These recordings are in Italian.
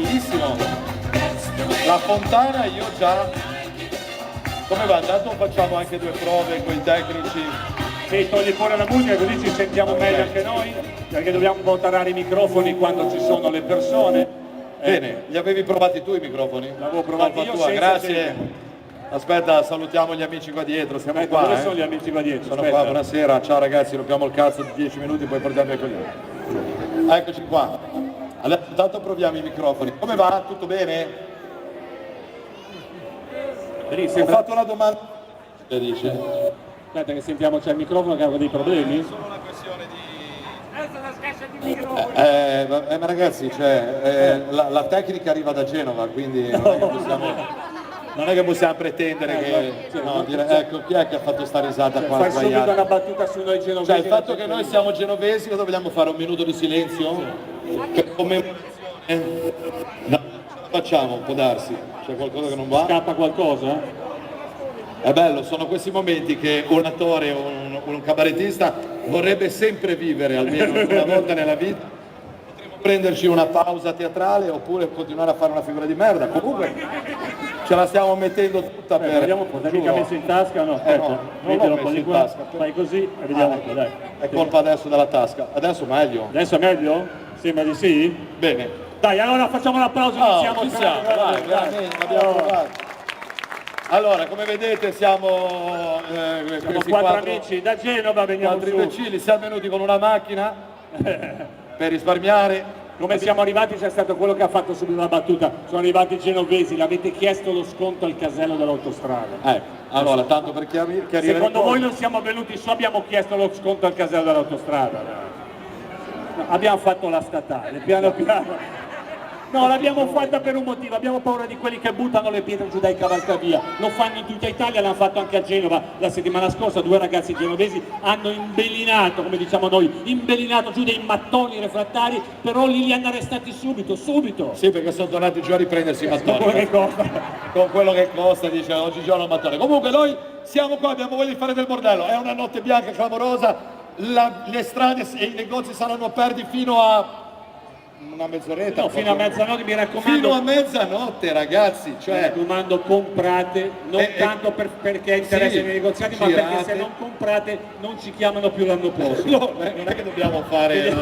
bellissimo. La fontana io già... Come va? Intanto facciamo anche due prove con i tecnici. Sì, togli fuori la musica così ci sentiamo meglio anche noi, perché dobbiamo un po' tarare i microfoni quando ci sono le persone. Bene, li avevi provati tu i microfoni? L'avevo provati io senza grazie. gente. Aspetta, salutiamo gli amici qua dietro, siamo Aspetta, qua. dove sono gli amici qua dietro? Sono Aspetta. qua, buonasera, ciao ragazzi, rompiamo il cazzo di 10 minuti, poi portiamo via quelli. Eccoci qua. Allora, intanto proviamo i microfoni. Come va? Tutto bene? Ho fatto una domanda. Che dice? Aspetta che sentiamo, c'è il microfono che ha dei problemi? È solo una questione di... ma ragazzi, cioè, la tecnica arriva da Genova, quindi non è che possiamo pretendere che... No, ecco, chi è che ha fatto sta risata qua Fai subito sbagliata? una battuta su noi genovesi. Cioè, il fatto che noi siamo genovesi, lo vogliamo fare un minuto di silenzio? Per commemorazione? No, facciamo, può darsi. C'è qualcosa che non va? Scappa qualcosa? È bello, sono questi momenti che un attore o un cabarettista vorrebbe sempre vivere, almeno una volta nella vita. Potremmo prenderci una pausa teatrale oppure continuare a fare una figura di merda. Comunque ce la stiamo mettendo tutta per... Vediamo un po', dai, mica messo in tasca, no? Aspetta, no, mettilo non un l'ho po' messo di in qua, tasca. fai così e vediamo un po', dai. È colpa adesso della tasca. Adesso meglio. Adesso è meglio? Sembra di sì? Bene. Dai, allora facciamo l'applauso, iniziamo. Ci siamo, vai, veramente, abbiamo provato. Allora, come vedete siamo quattro amici da Genova, veniamo quattro su. imbecilli, siamo venuti con una macchina per risparmiare. Come siamo arrivati c'è stato quello che ha fatto subito la battuta, sono arrivati i genovesi, l'avete chiesto lo sconto al casello dell'autostrada. Allora, tanto per chiarire... Secondo voi non siamo venuti su, abbiamo chiesto lo sconto al casello dell'autostrada? No, abbiamo fatto la statale, piano piano. No, l'abbiamo fatta per un motivo, abbiamo paura di quelli che buttano le pietre giù dai cavalcavia. Lo fanno in tutta Italia, l'hanno fatto anche a Genova. La settimana scorsa due ragazzi genovesi hanno imbellinato, come diciamo noi, imbellinato giù dei mattoni refrattari, però li hanno arrestati subito. Sì, perché sono tornati giù a riprendersi i mattoni. Con quello che costa. Con quello che costa, dice, oggigiorno il mattone. Comunque noi siamo qua, abbiamo voglia di fare del bordello. È una notte bianca clamorosa, le strade e i negozi saranno aperti fino a... una mezz'oretta, no, fino a mezzanotte, mi raccomando. Fino a mezzanotte, ragazzi, cioè... Mi raccomando, comprate, non tanto perché interessa i negoziati, ma perché se non comprate non ci chiamano più l'anno prossimo. No, non è che dobbiamo fare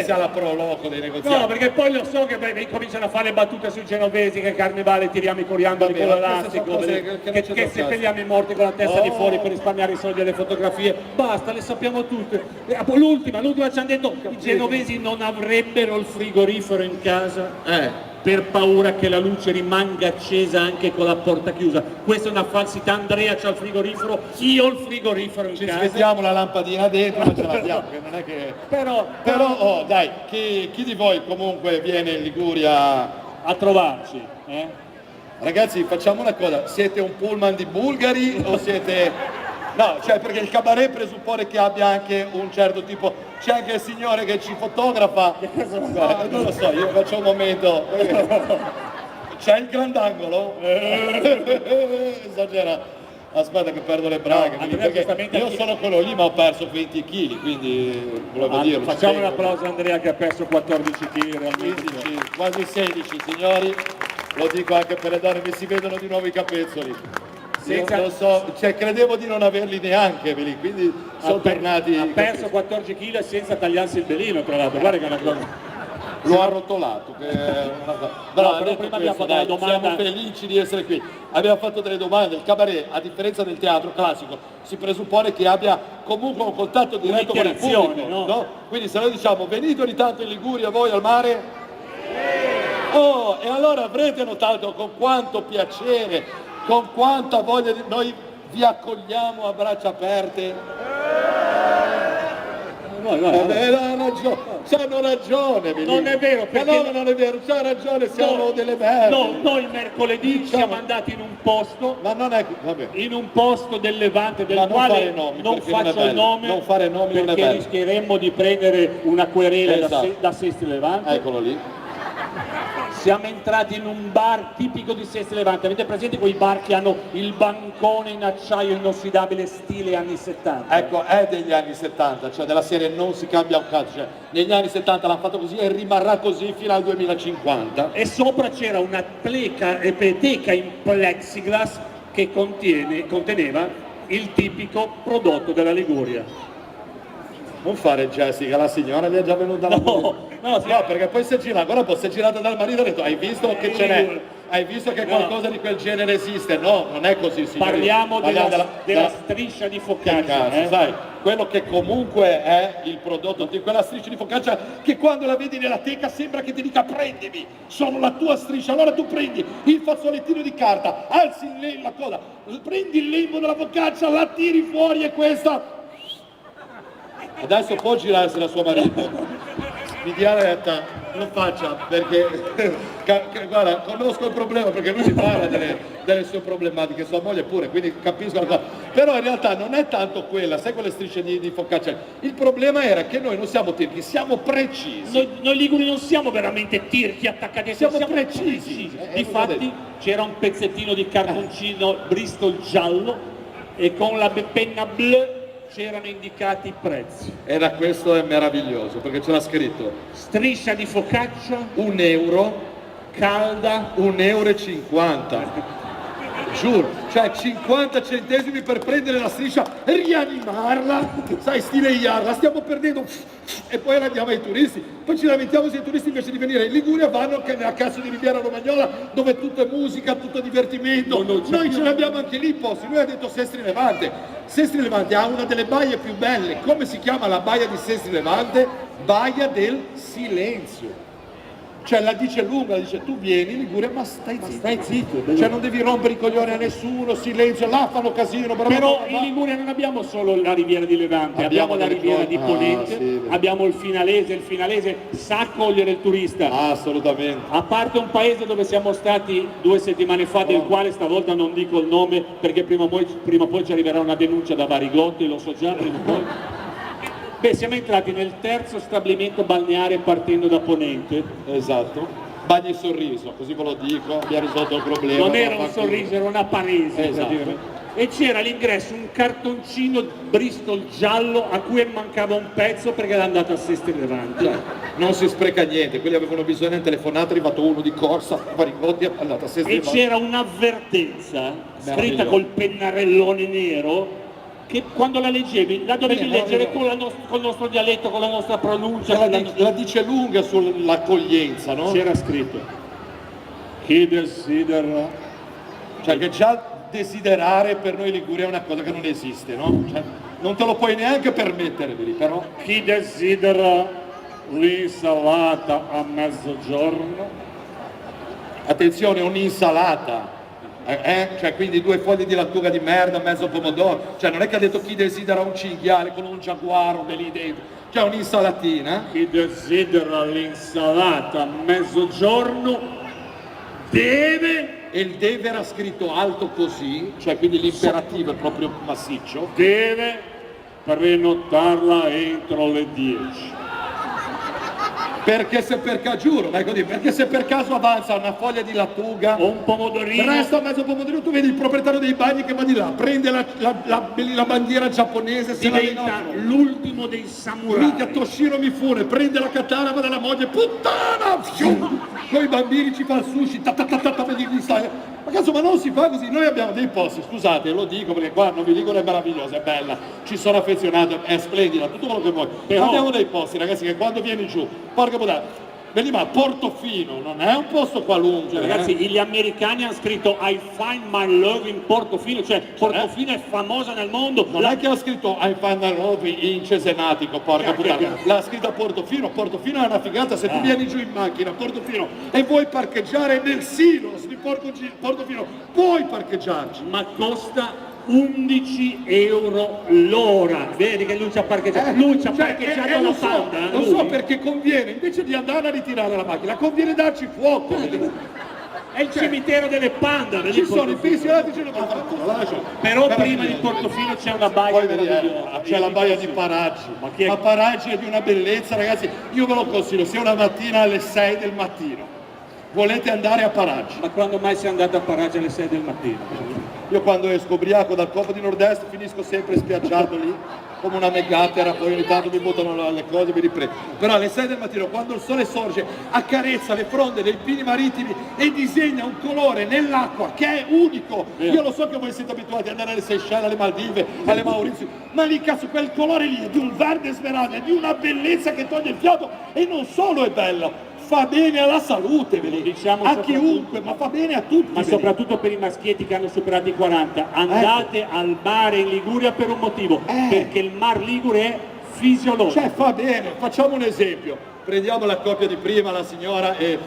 sia la pro loco dei negoziati. No, perché poi lo so che cominciano a fare le battute sui genovesi, che carnevale tiriamo i coriandoli con l'elastico, che seppelliamo i morti con la testa di fuori per risparmiare i soldi delle fotografie. Basta, le sappiamo tutte. L'ultima ci hanno detto i genovesi non avrebbero il frigorifero in casa per paura che la luce rimanga accesa anche con la porta chiusa. Questa è una falsità. Andrea c'ha il frigorifero, io ho il frigorifero in casa. Ci vediamo la lampadina dentro, ma ce l'abbiamo, che non è che... Però dai, chi di voi comunque viene in Liguria a trovarci? Ragazzi, facciamo una cosa, siete un pullman di bulgari o siete... No, cioè perché il cabaret presuppone che abbia anche un certo tipo, c'è anche il signore che ci fotografa, non lo so, io faccio un momento, c'è il grandangolo? Esagera, aspetta che perdo le braghe, io sono quello lì ma ho perso 20 kg, quindi volevo dirlo. Facciamo un applauso a Andrea che ha perso 14 kg realmente. 15, quasi 16 signori, lo dico anche per le donne, mi si vedono di nuovo i capezzoli. Lo so, cioè credevo di non averli neanche lì, quindi sono tornati. Ha perso 14 kg senza tagliarsi il belino, tra l'altro, guarda che è una cosa. L'ho arrotolato, che è una cosa. Però prima abbiamo fatto una domanda. Siamo felici di essere qui. Abbiamo fatto delle domande. Il cabaret, a differenza del teatro classico, si presuppone che abbia comunque un contatto diretto con il pubblico, no? Quindi se noi diciamo venite ogni tanto in Liguria voi al mare, oh, e allora avrete notato con quanto piacere, con quanta voglia noi vi accogliamo a braccia aperte. C'hanno ragione, non è vero, perché non è vero, c'ha ragione, siamo delle merde. No, noi mercoledì siamo andati in un posto, ma non è, vabbè, in un posto del Levante del quale non faccio il nome, non fare nomi, perché rischieremmo di prendere una querela da Sesti Levante. Eccolo lì. Siamo entrati in un bar tipico di Sestri Levante. Avete presente quei bar che hanno il bancone in acciaio inossidabile stile anni 70? Ecco, è degli anni 70, cioè della serie non si cambia un cazzo, cioè negli anni 70 l'hanno fatto così e rimarrà così fino al 2050. E sopra c'era una pleca in plexiglass che conteneva il tipico prodotto della Liguria. Non fare Jessica, la signora gli è già venuta la no, perché poi si è girata, guarda, si è girata dal marito e ha detto, hai visto che ce n'è? Hai visto che qualcosa di quel genere esiste? No, non è così, signori. Parliamo della striscia di focaccia, sai, quello che comunque è il prodotto di quella striscia di focaccia che quando la vedi nella teca sembra che ti dica prendimi, sono la tua striscia, allora tu prendi il fazzolettino di carta, alzi la cosa, prendi il lembo della focaccia, la tiri fuori e questa... Adesso può girarsi la sua marito, mi dia retta, non faccia, perché guarda, conosco il problema, perché lui mi parla delle sue problematiche, sua moglie pure, quindi capisco la cosa. Però in realtà non è tanto quella, sai quelle strisce di focaccia, il problema era che noi non siamo tirchi, siamo precisi. Noi liguri non siamo veramente tirchi attaccati, siamo precisi. Difatti c'era un pezzettino di cartoncino Bristol giallo e con la penna blu c'erano indicati i prezzi. Era questo, è meraviglioso, perché c'era scritto striscia di focaccia €1, calda €1,50. Giuro, cioè 50 centesimi per prendere la striscia, rianimarla, sai, stile Iar, la stiamo perdendo e poi la diamo ai turisti. Poi ci lamentiamo se i turisti invece di venire in Liguria vanno nella cazzo di Riviera Romagnola dove tutto è musica, tutto è divertimento. Noi ce l'abbiamo anche lì i posti. Lui ha detto Sestri Levante. Sestri Levante ha una delle baie più belle. Come si chiama la baia di Sestri Levante? Baia del Silenzio. Cioè la dice lunga, dice tu vieni in Liguria ma stai zitto, cioè non devi rompere i coglioni a nessuno, silenzio, là fanno casino. Però in Liguria non abbiamo solo la Riviera di Levante, abbiamo la Riviera di Ponente, sì, abbiamo il Finalese sa cogliere il turista. Assolutamente. A parte un paese dove siamo stati 2 settimane fa, del quale stavolta non dico il nome perché prima o poi ci arriverà una denuncia da Varigotti, lo so già, prima o poi. Beh, siamo entrati nel terzo stabilimento balneare partendo da Ponente. Esatto. Bagni Sorriso, così ve lo dico, mi ha risolto il problema. Non era un sorriso, era una paresi. Esatto. E c'era all'ingresso un cartoncino Bristol giallo a cui mancava un pezzo perché era andato a Sestri Levante. Non si spreca niente, quelli avevano bisogno di telefonata, è arrivato uno di corsa, Varigotti è andato a Sestri Levante. E c'era un'avvertenza scritta col pennarellone nero che quando la leggevi la dovevi leggere con il nostro dialetto, con la nostra pronuncia. La dice lunga sull'accoglienza, no? C'era scritto chi desidera, cioè che già desiderare per noi Liguria è una cosa che non esiste, no? Cioè, non te lo puoi neanche permettere lì, però. Chi desidera l'insalata a mezzogiorno? Attenzione, un'insalata. Cioè quindi 2 foglie di lattuga di merda, mezzo pomodoro, cioè non è che ha detto chi desidera un cinghiale con un giaguaro lì dentro, cioè un'insalatina. Chi desidera l'insalata a mezzogiorno deve, e il deve era scritto alto così, cioè quindi l'imperativo è proprio massiccio, deve prenotarla entro le 10. Perché se per caso, giuro, perché se per caso avanza una foglia di lattuga o un pomodorino, resta mezzo pomodorino, tu vedi il proprietario dei bagni che va di là, prende la bandiera giapponese, diventa l'ultimo dei samurai. Minchia, Toshiro Mifune, prende la katana, va dalla moglie, puttana! Con i bambini ci fa il sushi, ma cazzo, ma non si fa così, noi abbiamo dei posti, scusate, lo dico perché qua non vi dico è meravigliosa, è bella, ci sono affezionato, è splendida, tutto quello che vuoi, però abbiamo dei posti, ragazzi, che quando vieni giù, porca puttana, vedi, ma Portofino non è un posto qualunque. Cioè, ragazzi, gli americani hanno scritto I find my love in Portofino, cioè Portofino è famosa nel mondo. Non è che ha scritto I find my love in Cesenatico, porca puttana. L'ha scritta Portofino, Portofino è una figata, se tu vieni giù in macchina, Portofino, e vuoi parcheggiare nel silos di Portofino, puoi parcheggiarci. Ma costa 11 euro l'ora, vedi che lui ci ha parcheggiato, parcheggiato la Panda. Lo so perché conviene, invece di andare a ritirare la macchina, conviene darci fuoco. È il cimitero delle Panda. Ci sono i pensionati, però prima di Portofino c'è una baia meravigliosa. C'è la baia di Paraggi, ma Paraggi è di una bellezza, ragazzi, io ve lo consiglio, sia una mattina alle 6 del mattino. volete andare a Paragi. Ma quando mai sei andato a Paragi alle 6 del mattino? Io quando esco ubriaco dal Covo di Nord-Est finisco sempre spiaggiato lì, come una megattera, poi ogni tanto mi buttano le cose e mi riprendo. Però alle 6 del mattino, quando il sole sorge, accarezza le fronde dei pini marittimi e disegna un colore nell'acqua che è unico. Io lo so che voi siete abituati ad andare alle Seychelles, alle Maldive, alle Mauritius, ma lì cazzo quel colore lì è di un verde smeraldo, è di una bellezza che toglie il fiato e non solo è bello. Fa bene alla salute, diciamo a chiunque, ma fa bene a tutti. Ma soprattutto per i maschietti che hanno superato i 40. Andate al mare in Liguria per un motivo, perché il Mar Ligure è fisiologico. Cioè fa bene, facciamo un esempio. Prendiamo la coppia di prima, la signora e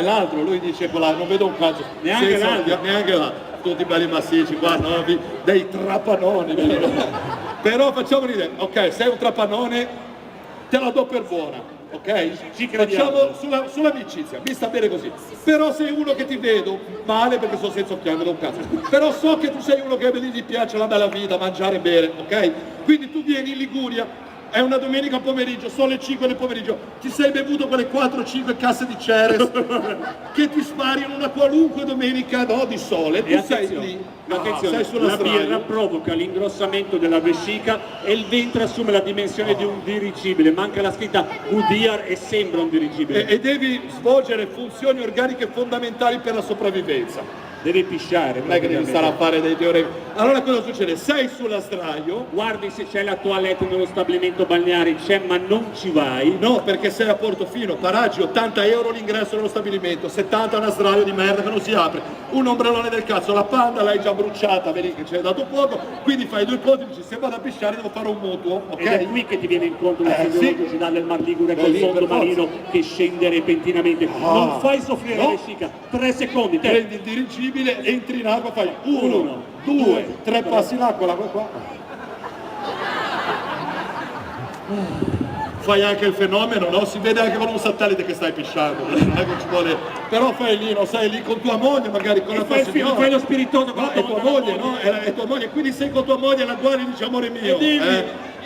l'altro, lui dice quella, non vedo un cazzo. Neanche là. Tutti belli massicci, qua, nuovi, dei trapanoni. Però facciamo un'idea, ok, sei un trapanone, te la do per buona, ok? Ci crediamo. Facciamo sull'amicizia, mi sta bene così. Però sei uno che ti vedo male perché sono senza occhiali, da un cazzo. Però so che tu sei uno che gli piace la bella vita, mangiare e bere, ok? Quindi tu vieni in Liguria, è una domenica pomeriggio, sono le 5 del pomeriggio, ti sei bevuto quelle 4-5 casse di Ceres che ti spari in una qualunque domenica di sole, tu sei lì, sei sulla la birra strada. provoca l'ingrossamento della vescica e il ventre assume la dimensione di un dirigibile, manca la scritta Goodyear e sembra un dirigibile. E devi svolgere funzioni organiche fondamentali per la sopravvivenza. Devi pisciare. Non è che devi stare a fare dei teoremi. Allora cosa succede? Sei sull'astraio. Guardi se c'è la toilette nello stabilimento balneare, c'è ma non ci vai. No, perché sei a Portofino, Paragi, 80 euro l'ingresso nello stabilimento, 70 un astraio di merda che non si apre, un ombrellone del cazzo, la panda l'hai già bruciata, vedi che ci hai dato fuoco, quindi fai due conti, dici se vado a pisciare devo fare un mutuo, ok? Ed è qui che ti viene incontro la fisiologicità sì. del Mar Ligure col lì, fondo per forza. marino che scende repentinamente. Non fai soffrire la vescica, 3 secondi, te. Prendi il dirigibile, entri in acqua, fai 1, 2, 3 passi in acqua, l'acqua qua. Fai anche il fenomeno, no? Si vede anche con un satellite che stai pisciando, non è che ci vuole. Però fai lì, no? Sei lì con tua moglie, magari con la tua signora. Fai lo spiritoso con no, è tua moglie, no? È tua moglie, quindi sei con tua moglie alla guardia e dici amore mio,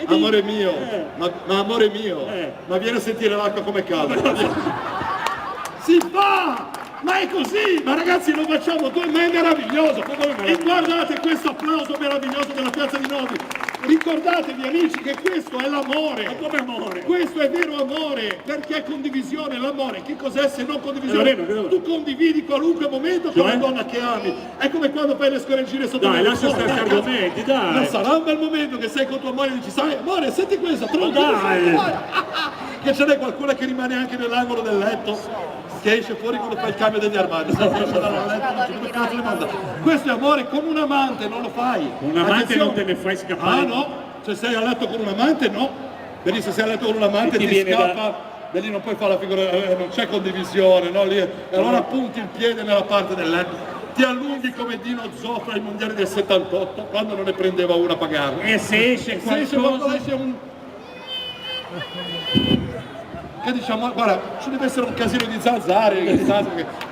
amore mio, ma amore mio, ma vieni a sentire l'acqua come calda. Si fa! Ma è così, ma ragazzi lo facciamo, ma è meraviglioso. E guardate questo applauso meraviglioso della Piazza di Novi. Ricordatevi amici che questo è l'amore. Ma come amore? Questo è vero amore, perché è condivisione, l'amore. Che cos'è se non condivisione? Vero. Tu condividi qualunque momento con la donna che ami. È come quando fai le scoreggine sotto dai, le lascia stare questi argomenti, dai. Non sarà un bel momento che sei con tua moglie e dici, sai amore, senti questo, dai. Che ce n'è qualcuno che rimane anche nell'angolo del letto, che esce fuori quando fa il cambio degli armadi, questo è amore, con un amante non lo fai. Un amante non te ne fai scappare. Ah no, se sei a letto con un amante no, vedi se sei a letto con un amante ti scappa, da lì non puoi fare la figura, non c'è condivisione, no? Lì, e allora punti il piede nella parte del letto, ti allunghi come Dino Zoff ai mondiali del 78, quando non ne prendeva una a pagarla. E se esce qualcosa... Che diciamo, guarda, ci deve essere un casino di zanzare, che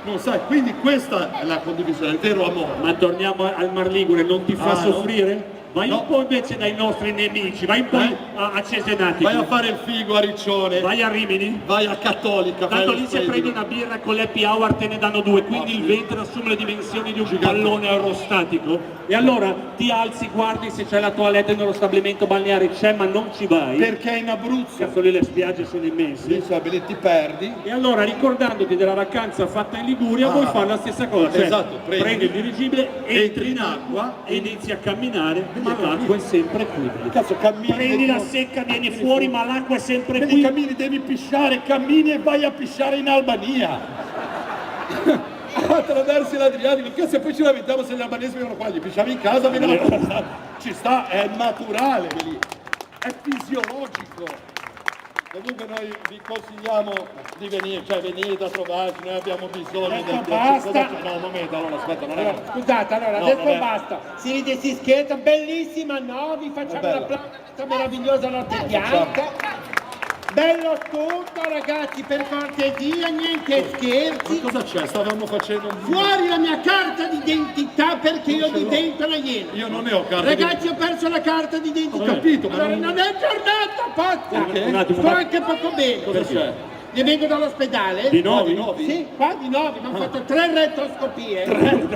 non sai, quindi questa è la condivisione, il vero amore. Ma torniamo al Mar Ligure, non ti fa soffrire? Vai un po' invece dai nostri nemici, vai un po' a Cesenatico. Vai a fare il figo a Riccione. Vai a Rimini. Vai a Cattolica. Tanto lì se prendi una birra con l'happy hour te ne danno 2, quindi il ventre assume le dimensioni di un pallone aerostatico. E allora ti alzi, guardi se c'è la toilette nello stabilimento balneare, c'è ma non ci vai. Perché in Abruzzo. Cazzo lì le spiagge sono immense. Lì ti perdi. E allora ricordandoti della vacanza fatta in Liguria vuoi fare la stessa cosa. Cioè, esatto, prendi il dirigibile, entri in acqua e inizi a camminare. Ma l'acqua è sempre qui. Cazzo, cammini. Prendi la secca, vieni fuori, ma l'acqua è sempre qui. qui. Cammini, devi pisciare, cammini e vai a pisciare in Albania. Attraversi l'Adriatico, perché se poi ci lamentiamo se gli albanesi vengono qua, gli pisciavi in casa, ci sta, è naturale lì, è fisiologico. Comunque noi vi consigliamo di venire, cioè venite a trovarci, noi abbiamo bisogno del basta. No, un momento, allora aspetta, non è... Scusate, allora No, adesso vabbè. basta. Si ride, si scherza, bellissima, no? Vi facciamo È un applauso a questa meravigliosa notte bianca. Bello tutto ragazzi, per cortesia, niente scherzi. Ma cosa c'è? Stavamo facendo un... Fuori la mia carta d'identità perché io di dentro la iena. Io non ne ho carta. Ragazzi, ho perso la carta d'identità. Ho capito, ma allora non è giornata, pazza. Perché? Un attimo, Sto anche poco bene. Cosa c'è? Ne vengo dall'ospedale. Di Novi? Sì, qua di Novi, mi hanno fatto 3 retroscopie.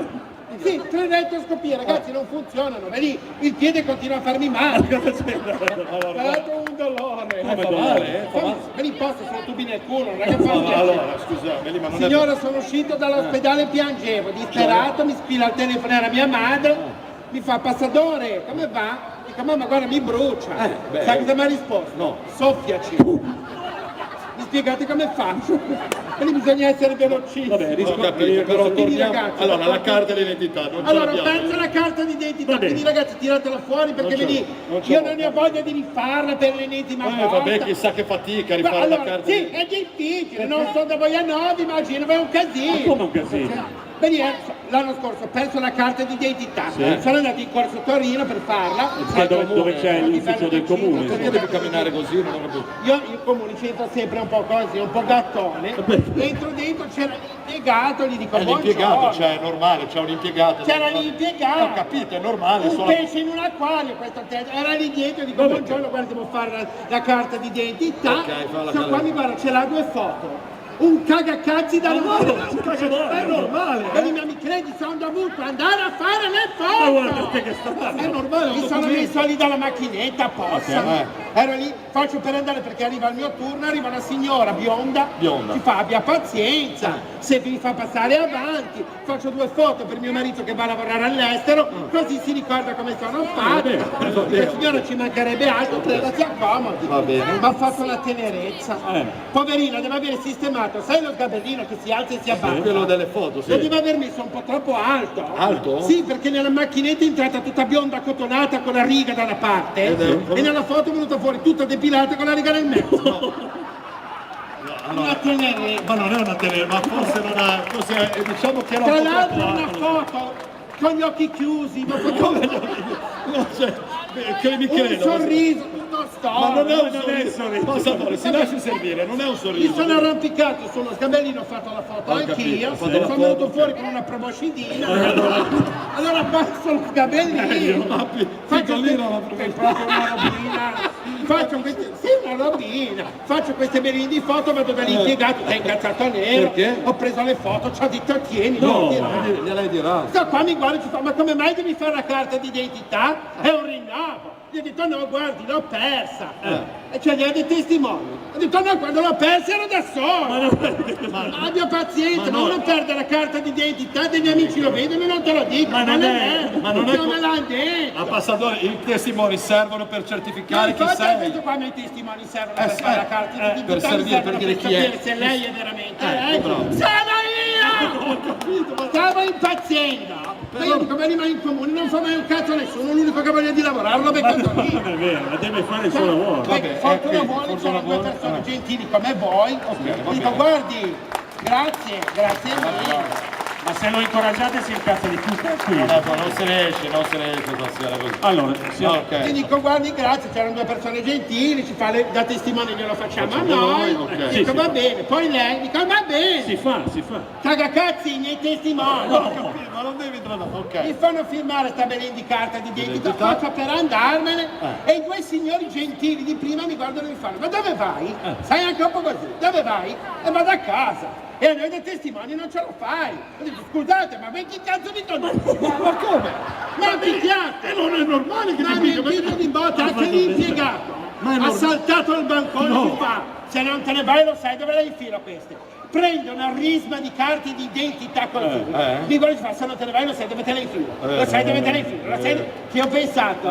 Sì, 3 retroscopie, ragazzi, non funzionano. Vedi, il piede continua a farmi male. Cosa c'è? È dato un dolore. Fa male, fa male. Vedi, posso, sono tubi nel culo, non è che fa male. Allora, scusa, vedi, ma non è... Signora, sono uscito dall'ospedale e piangevo, disperato, mi spila il telefono, era mia madre, mi fa passadore, come va? Dico, mamma guarda mi brucia. Sai cosa mi ha risposto? No. Soffiaci. Mi spiegate come faccio? Quindi bisogna essere velocissimi. Vabbè, Ho capito, però Quindi, torniamo... ragazzi, Allora, la carta d'identità, non ce allora, ho l'abbiamo. perso la carta d'identità, Vabbè. quindi ragazzi tiratela fuori perché Non ce vedi, l'ho, non ce io l'ho. non ne ho voglia di rifarla per l'ennesima volta. Vabbè, chissà che fatica a Ma rifare allora, la carta sì, è difficile, non so da voi a Novi, immagino, è un casino. Come un casino? Vedi, l'anno scorso ho perso la carta d'identità, sono andato in corso Torino per farla. Dove c'è l'ufficio del comune? Perché devi camminare così? Non ho capito. Io il comune c'entra sempre un po' così, un po' gattone. Entro dentro c'era l'impiegato, gli dico È l'impiegato, buongiorno. cioè è normale, c'è un impiegato. C'era l'impiegato. Ho capito, è normale. Un pesce in un acquario, questo era lì dietro, dico buongiorno, guarda devo fare la carta d'identità. Ok, fa la Sto qua carta. mi guarda, ce l'ha 2 foto. Un cagacazzi da È normale. Vedi, ma mi credi, sono dovuto andare a fare le Ma guarda foto. te che sta. È normale, mi sono messo lì dalla macchinetta apposta. Ero lì, faccio per andare perché arriva il mio turno, arriva una signora bionda, ci fa abbia pazienza, se mi fa passare avanti, faccio 2 foto per mio marito che va a lavorare all'estero, così si ricorda come sono fatto. La signora ci mancherebbe altro, prego si accomodi. Va bene. Ma ha fatto la tenerezza. Poverina, deve avere sistemato, sai lo sgabellino che si alza e si abbassa? Quello delle foto, Lo sì. deve aver messo un po' troppo alto. Alto? Sì, perché nella macchinetta è entrata tutta bionda cotonata con la riga da una parte e nella foto è venuta fuori tutta depilata con la riga nel mezzo. Una tenerezza. Ma non è una tele, ma forse non ha... Forse, diciamo che era Tra un po' l'altro troppo una alto. foto con gli occhi chiusi, ma come No, cioè, che mi un credo. sorriso, tutto Ma non è un non sorriso. è Ma sapore, si lasci servire, non è un Mi sorriso. sono arrampicato sullo sgabellino, ho fatto la foto Ho capito, anch'io, ho fatto sono la foto, venuto ok. fuori con una proboscidina, allora passo lo sgabellino, Piccolino, ma è proprio una robina, faccio queste, sì, una robina, faccio queste beline di foto, vado dall'impiegato che è incazzato nero, Perché? ho preso le foto, ci ho detto tieni, No. non tirare. gliel'hai dirà. Sto qua mi guarda e ci fa, ma come mai devi fare la carta d'identità? È un rinnovo. Gli ho detto no, guardi, l'ho persa. E cioè gli ha dei testimoni. Ho detto no, quando l'ho persa ero da solo. Abbia pazienza, ma uno perde la carta d'identità, degli amici lo vedono e non te lo dicono. Ma non è- ma non è non co- me l'hanno detto. A passadore, i testimoni servono per certificare chi Infatti sei. questo qua i testimoni servono per sì, fare la carta per d'identità, servire, mi servono per dire chi è. capire se lei è veramente lei. bravo. Sono io! Stavo impazzendo! Ma io dico, ma rimane in comune, non fa mai un cazzo a nessuno, l'unico che ha voglia di lavorare l'ho beccato lì. Non è vero, ma deve fare il suo lavoro. Vabbè, fortuna vuole, c'erano 2 persone gentili come voi. Dico, guardi, grazie, grazie mille. Ma se lo incoraggiate si incazza di più qui. Non se ne esce stasera così. Allora, Ok. Gli dico, guardi, grazie, c'erano 2 persone gentili, ci fa da testimone glielo facciamo a noi. ok. Dico, Sì, va sì. bene. Poi lei dico, va bene. si fa. Cagacazzi, i miei testimoni. Ma non devi entrare. Ok. Mi fanno firmare sta bella di carta di identità, Identità. faccio per andarmene e i 2 signori gentili di prima mi guardano e mi fanno, ma dove vai? Sai anche un po' così, dove vai? E vado a casa. E a noi dei testimoni non ce lo fai. Ho detto, scusate, ma voi chi cazzo vi conosci? Ma come? Ma picchiate! Non è normale che Ma ti mi dica. figlio di botte, anche l'impiegato ha saltato il bancone e mi fa, se non te ne vai lo sai dove le infilo queste. Prende una risma di carte di identità così, mi guarda e fa, se non te ne vai lo sai dove te le infilo, lo sai dove te le infilo, lo sai che ho pensato,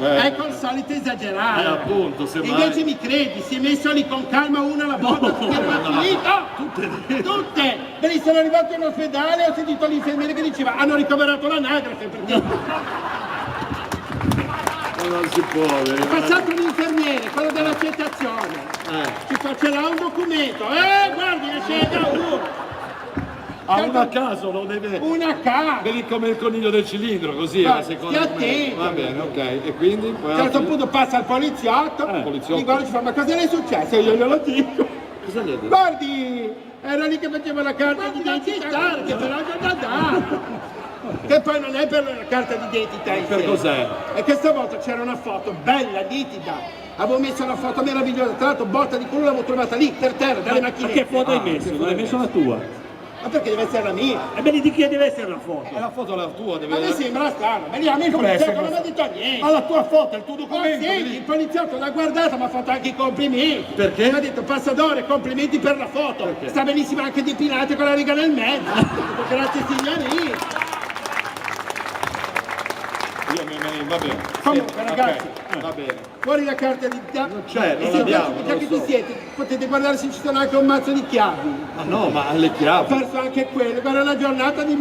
ecco il solito esagerare. Appunto, semmai. Invece mi credi, si è messo lì con calma una alla volta, tutte! Me ne sono arrivato in ospedale e ho sentito l'infermiere che diceva, hanno ricoverato l'anagrafe perché... Non si può, È passato l'infermiere, quello dell'accettazione. Ci fa, ce l'ha un documento. Guardi, ne c'è da uno. a uno a caso, lo deve... Una casa. Vedi come il coniglio del cilindro, così è Va, la seconda. stia attento. Va bene, ok. E quindi? Poi A un certo altri? punto passa il poliziotto, poliziotto. mi guarda e ci fa, ma cosa le è successo? Io glielo dico. Cosa gli ha detto? Guardi, era lì che faceva la carta di identità, che però già da dato. Che poi non è per la carta d'identità in Per sé. cos'è? E che stavolta c'era una foto bella, nitida. Avevo messo una foto meravigliosa, tra l'altro botta di culo l'avevo trovata lì, per terra, dalle Ma macchinette. che foto hai messo? Non hai messo la tua? Ma perché deve essere la mia? E beh, di chi deve essere la foto? La foto è la tua, Ma mi sembra strano, vediamo il Come poliziotto sembra non mi ha detto niente. Ma la tua foto è il tuo Ma documento. senti, lì. il poliziotto l'ha guardata, mi ha fatto anche i complimenti. Perché? Mi ha detto passadore, complimenti per la foto. Perché? Sta benissimo anche depilata con la riga nel mezzo. Grazie signori. Va bene. Comunque Sì, ragazzi, ok, va bene. fuori la carta di Non c'è, non e se l'abbiamo, già non che lo ci so. siete, potete guardare se ci sono anche un mazzo di chiavi. Ma no, ma le Ho chiavi. perso anche quello, guarda una giornata di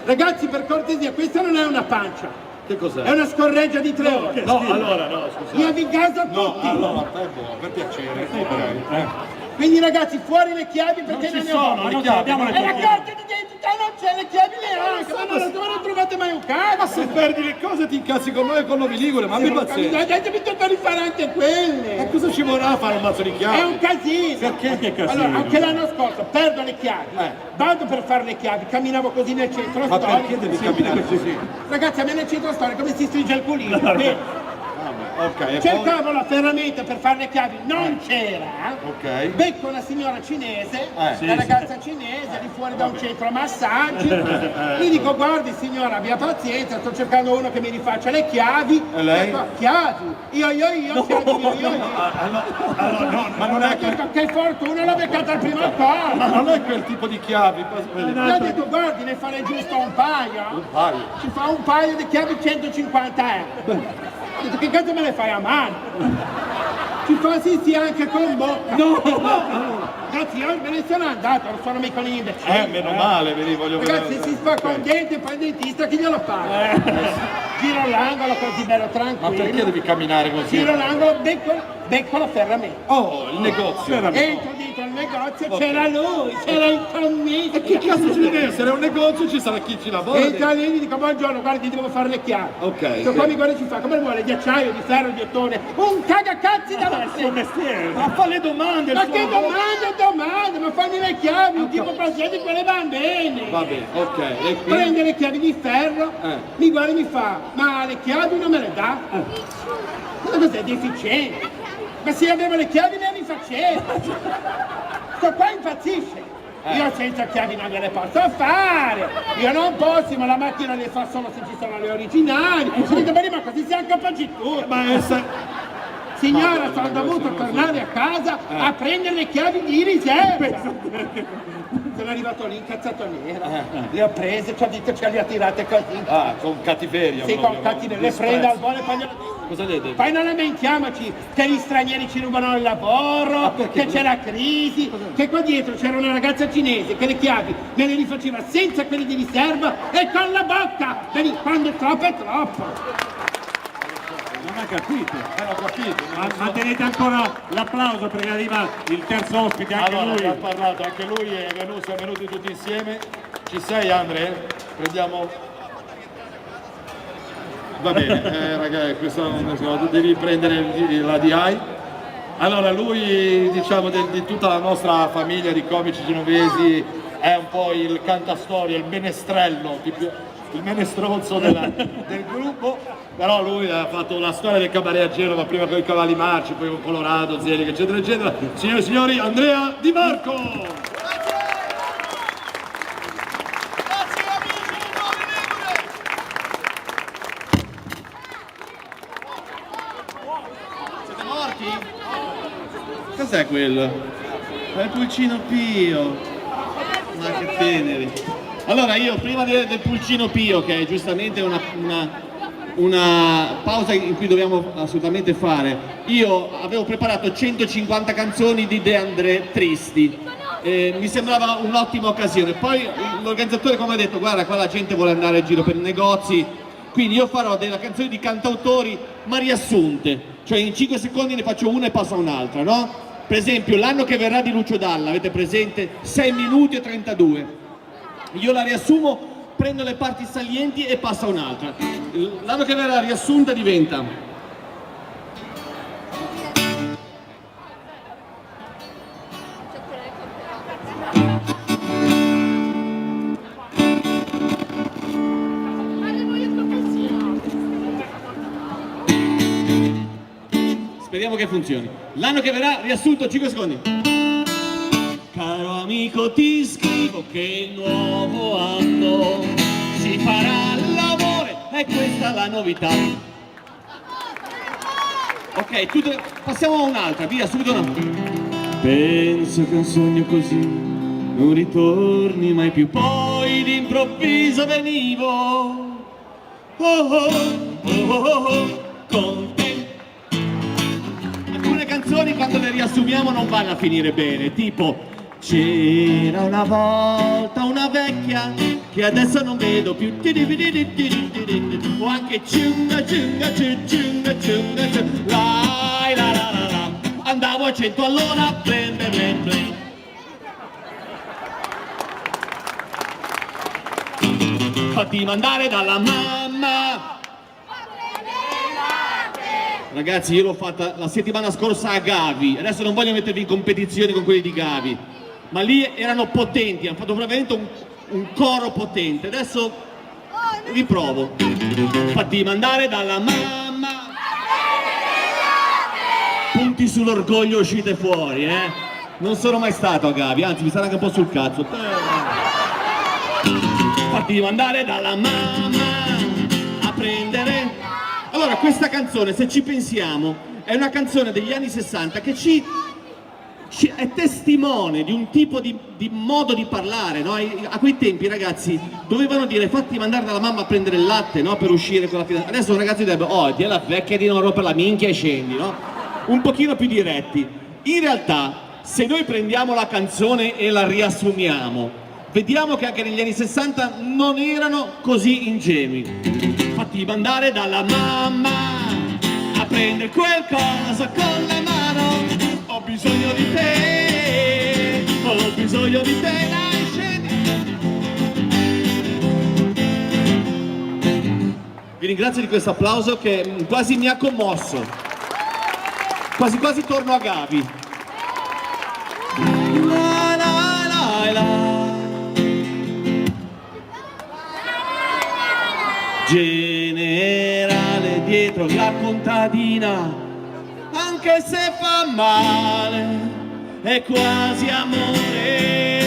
ragazzi, per cortesia, questa non è una pancia, Che cos'è? è una scorreggia di 3 ore. No, allora no, scusa. Mi avete in casa No, tutti. allora, è buono, per piacere. Ok. Quindi ragazzi, fuori le chiavi perché Non ci ne sono ho. le chiavi. abbiamo le E la chiavi. carta d'identità non c'è, le chiavi neanche, ma non trovate mai un Ma cazzo. se perdi le cose ti incazzi con noi e con Novi Ligure, ma abbi pazienza. Mi tocca rifare anche quelle. E cosa ci vorrà a fare un mazzo di chiavi? È un casino. Perché? Che casino? Allora, anche l'anno scorso perdo le chiavi. Vado per fare le chiavi, camminavo così nel centro Ma storico. perché devi camminare così? Ragazzi, a me nel centro storico come si stringe il culino. Bene. Ok, e poi? Cercavo la ferramenta per fare le chiavi, non c'era. Ok. Becco una signora cinese, Sì, una ragazza cinese di fuori da un centro massaggi. Gli dico, guardi signora, abbia pazienza, sto cercando uno che mi rifaccia le chiavi. E lei? Ecco, chiavi, io, chiavi, io. Allora, no, ma non è quel, Che fortuna l'ho beccata al primo accordo. ma non è quel tipo di chiavi. Gli ho detto, guardi, ne farei giusto un paio. Un paio. Ci fa un paio di chiavi 150 euro. Ho detto, che cazzo me le fai a mano? Ci fa sì anche con bocca. No! Ragazzi, io me ne sono andato, non sono mica lì imbecille. Meno male, vedi, voglio Ragazzi, vedere. si spacca un dente, poi il dentista chi glielo paga? Giro l'angolo così bello Ma perché tranquillo. devi camminare così? Giro l'angolo, becco la ferramenta. Oh, il negozio. Entro dentro il negozio, c'era lui, c'era il commesso. E che cazzo ci deve essere? È un negozio, ci sarà chi ci lavora. Entra lì e gli dico, buongiorno, guarda ti devo fare le chiavi. Ok, Questo sì. qua mi guarda e ci fa, come vuole, di acciaio, di ferro, di ottone, un cagacazzi davanti. Ma fa le domande. Ma che domande, ma fammi le chiavi, un tipo qualsiasi quelle van bene. Va bene, ok. E quindi? Prende le chiavi di ferro, mi guarda e mi fa, ma le chiavi non me le dà? Ma cos'è deficiente? Ma se avevo le chiavi me le rifaceva. Sto qua impazzisce. Io senza chiavi non gliele posso fare. Io non posso, ma la macchina le fa solo se ci sono le originali. Ho detto, ma così siamo capaci tutti. Ma Signora, sono dovuto tornare a casa a prendere le chiavi di riserva. Sono arrivato lì incazzato nero. Le ho prese, ci ho detto, ce le ho tirate così. Ah, con cattiveria. Sì, proprio, con cattiveria, le disprezzo. prendo al volo e poi glielo... Cosa gli hai detto? Poi non lamentiamoci che gli stranieri ci rubano il lavoro, perché? che c'è la crisi, che qua dietro c'era una ragazza cinese che le chiavi me le rifaceva senza quelle di riserva e con la bocca! Vedi, quando è troppo è troppo! Non ha capito. Ho capito. Mantenete ancora l'applauso perché arriva il terzo ospite, anche Allora, lui. ha parlato, anche lui è venuto, siamo venuti tutti insieme. Ci sei, Andre? Prendiamo... Va bene, ragazzi, questo devi prendere la DI. Allora, lui, diciamo, di tutta la nostra famiglia di comici genovesi, è un po' il cantastorie, il menestrello, il menestronzo del gruppo, però lui ha fatto la storia del cabaret a Genova, prima con i Cavalli Marci, poi con Colorado, Zelig, eccetera, eccetera. Signore e signori, Andrea Di Marco! Cos'è quello? È il pulcino Pio. Ma che teneri. Allora io prima del pulcino Pio, che è giustamente una pausa in cui dobbiamo assolutamente fare, io avevo preparato 150 canzoni di De André tristi. Mi sembrava un'ottima occasione. Poi l'organizzatore, come ha detto, guarda qua la gente vuole andare in giro per i negozi, quindi io farò delle canzoni di cantautori ma riassunte, cioè in 5 secondi ne faccio una e passo a un'altra, no? Per esempio L'anno che verrà di Lucio Dalla, avete presente? 6 minuti e 32. Io la riassumo, prendo le parti salienti e passo a un'altra. L'anno che verrà riassunta diventa: speriamo che funzioni. L'anno che verrà, riassunto, 5 secondi. Caro amico, ti scrivo che il nuovo anno si farà l'amore, e questa è la novità. Ok, passiamo a un'altra, via, subito una. Penso che un sogno così non ritorni mai più, poi d'improvviso venivo, con te. Alcune canzoni quando le riassumiamo non vanno a finire bene, tipo c'era una volta una vecchia che adesso non vedo più, o anche ciunga ciunga ciunga ciunga la la la la, andavo a 100 all'ora, blen blen blen blen. Fatti mandare dalla mamma. Ragazzi, io l'ho fatta la settimana scorsa a Gavi, adesso non voglio mettervi in competizione con quelli di Gavi, ma lì erano potenti, hanno fatto veramente un coro potente. Adesso riprovo. Fatti mandare dalla mamma. Punti sull'orgoglio uscite fuori, non sono mai stato a Gavi, anzi mi sarà anche un po' sul cazzo. Fatti mandare dalla mamma a prendere. Allora, questa canzone, se ci pensiamo, è una canzone degli anni 60 che è testimone di un tipo di modo di parlare, no? A quei tempi, ragazzi, dovevano dire fatti mandare dalla mamma a prendere il latte, no? Per uscire con la fidanzata. Adesso un ragazzo direbbe, oh, di la vecchia di non rompere la minchia e scendi, no? Un pochino più diretti. In realtà, se noi prendiamo la canzone e la riassumiamo, vediamo che anche negli anni 60 non erano così ingenui. Fatti mandare dalla mamma a prendere quel coso con la mano, ho bisogno di te, ho bisogno di te, dai scendi. Vi ringrazio di questo applauso che quasi mi ha commosso, quasi quasi torno a Gavi. La, la, la, la. Generale dietro la contadina, anche se fa male, è quasi amore.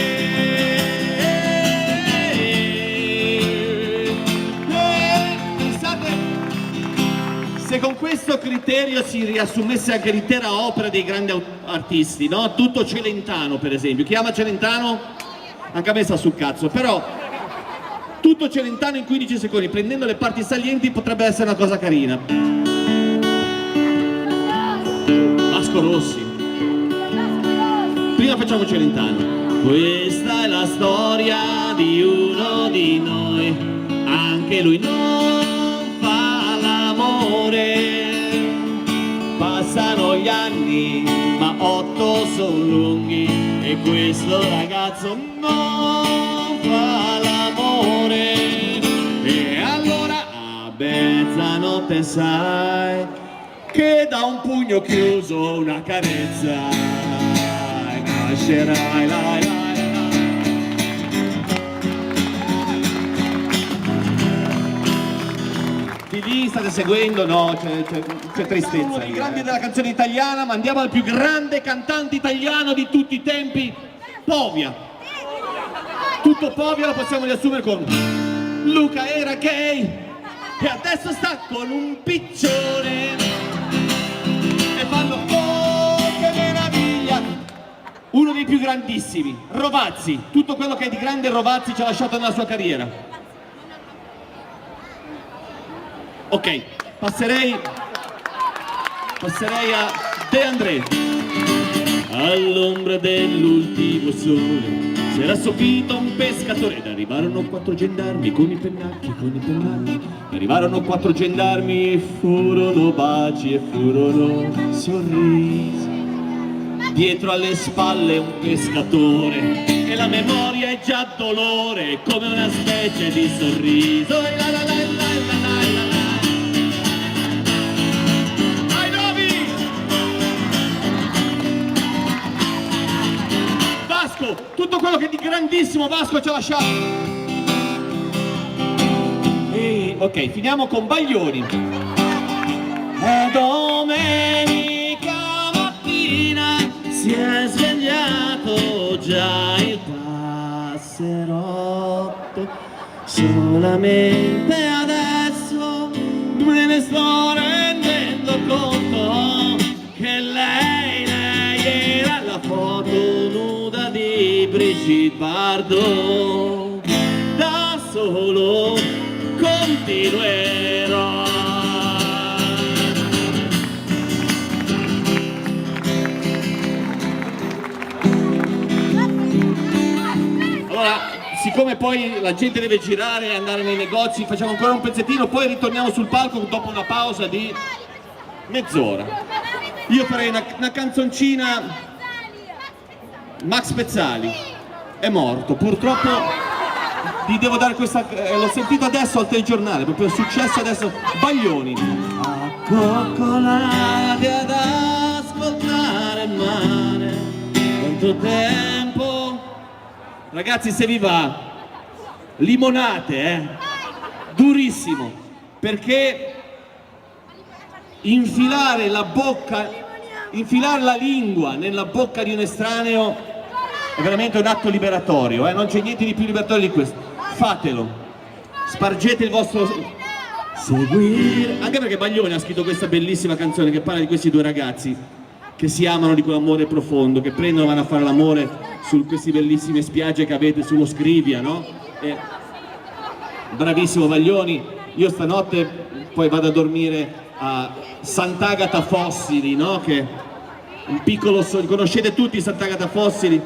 Pensate, se con questo criterio si riassumesse anche l'intera opera dei grandi artisti, no? Tutto Celentano, per esempio. Chi ama Celentano? Anche a me sta sul cazzo, però tutto Celentano in 15 secondi, prendendo le parti salienti, potrebbe essere una cosa carina. Vasco Rossi. Prima facciamo Celentano. Questa è la storia di uno di noi, anche lui non fa l'amore. Passano gli anni, ma 8 sono lunghi, e questo ragazzo non fa l'amore. E allora a mezzanotte sai che da un pugno chiuso una carezza nascerai, lai, lai. Di lì state seguendo? No, c'è tristezza. Uno dei grandi della canzone italiana, ma andiamo al più grande cantante italiano di tutti i tempi, Povia. Tutto Povia lo possiamo riassumere con Luca era gay e adesso sta con un piccione e fanno oh che meraviglia. Uno dei più grandissimi, Rovazzi, tutto quello che è di grande Rovazzi ci ha lasciato nella sua carriera. Ok, passerei a De André. All'ombra dell'ultimo sole si era sopito un pescatore ed arrivarono 4 gendarmi con i pennacchi, arrivarono 4 gendarmi e furono baci e furono sorrisi. Dietro alle spalle un pescatore e la memoria è già dolore come una specie di sorriso. E la la la la la la la. Ai nuovi! Vasco, tutto quello che di grandissimo Vasco ci ha lasciato. E ok, finiamo con Baglioni. È domenica già il passerotto, solamente adesso me ne sto rendendo conto che lei era la foto nuda di Brigitte Bardot. Da solo continuerò. Allora, siccome poi la gente deve girare e andare nei negozi, facciamo ancora un pezzettino, poi ritorniamo sul palco dopo una pausa di mezz'ora. Io farei una canzoncina. Max Pezzali è morto, purtroppo gli devo dare questa, l'ho sentito adesso al telegiornale, proprio è successo adesso. Baglioni. Accoccolati ad ascoltare il mare, quanto tempo. Ragazzi, se vi va, limonate, durissimo, perché infilare la lingua nella bocca di un estraneo è veramente un atto liberatorio, non c'è niente di più liberatorio di questo. Fatelo, spargete il vostro seguire, anche perché Baglioni ha scritto questa bellissima canzone che parla di questi due ragazzi che si amano di quell'amore profondo, che prendono e vanno a fare l'amore su queste bellissime spiagge che avete sullo Scrivia, no? Bravissimo Baglioni. Io stanotte poi vado a dormire a Sant'Agata Fossili, no? Che un piccolo sogno, conoscete tutti Sant'Agata Fossili?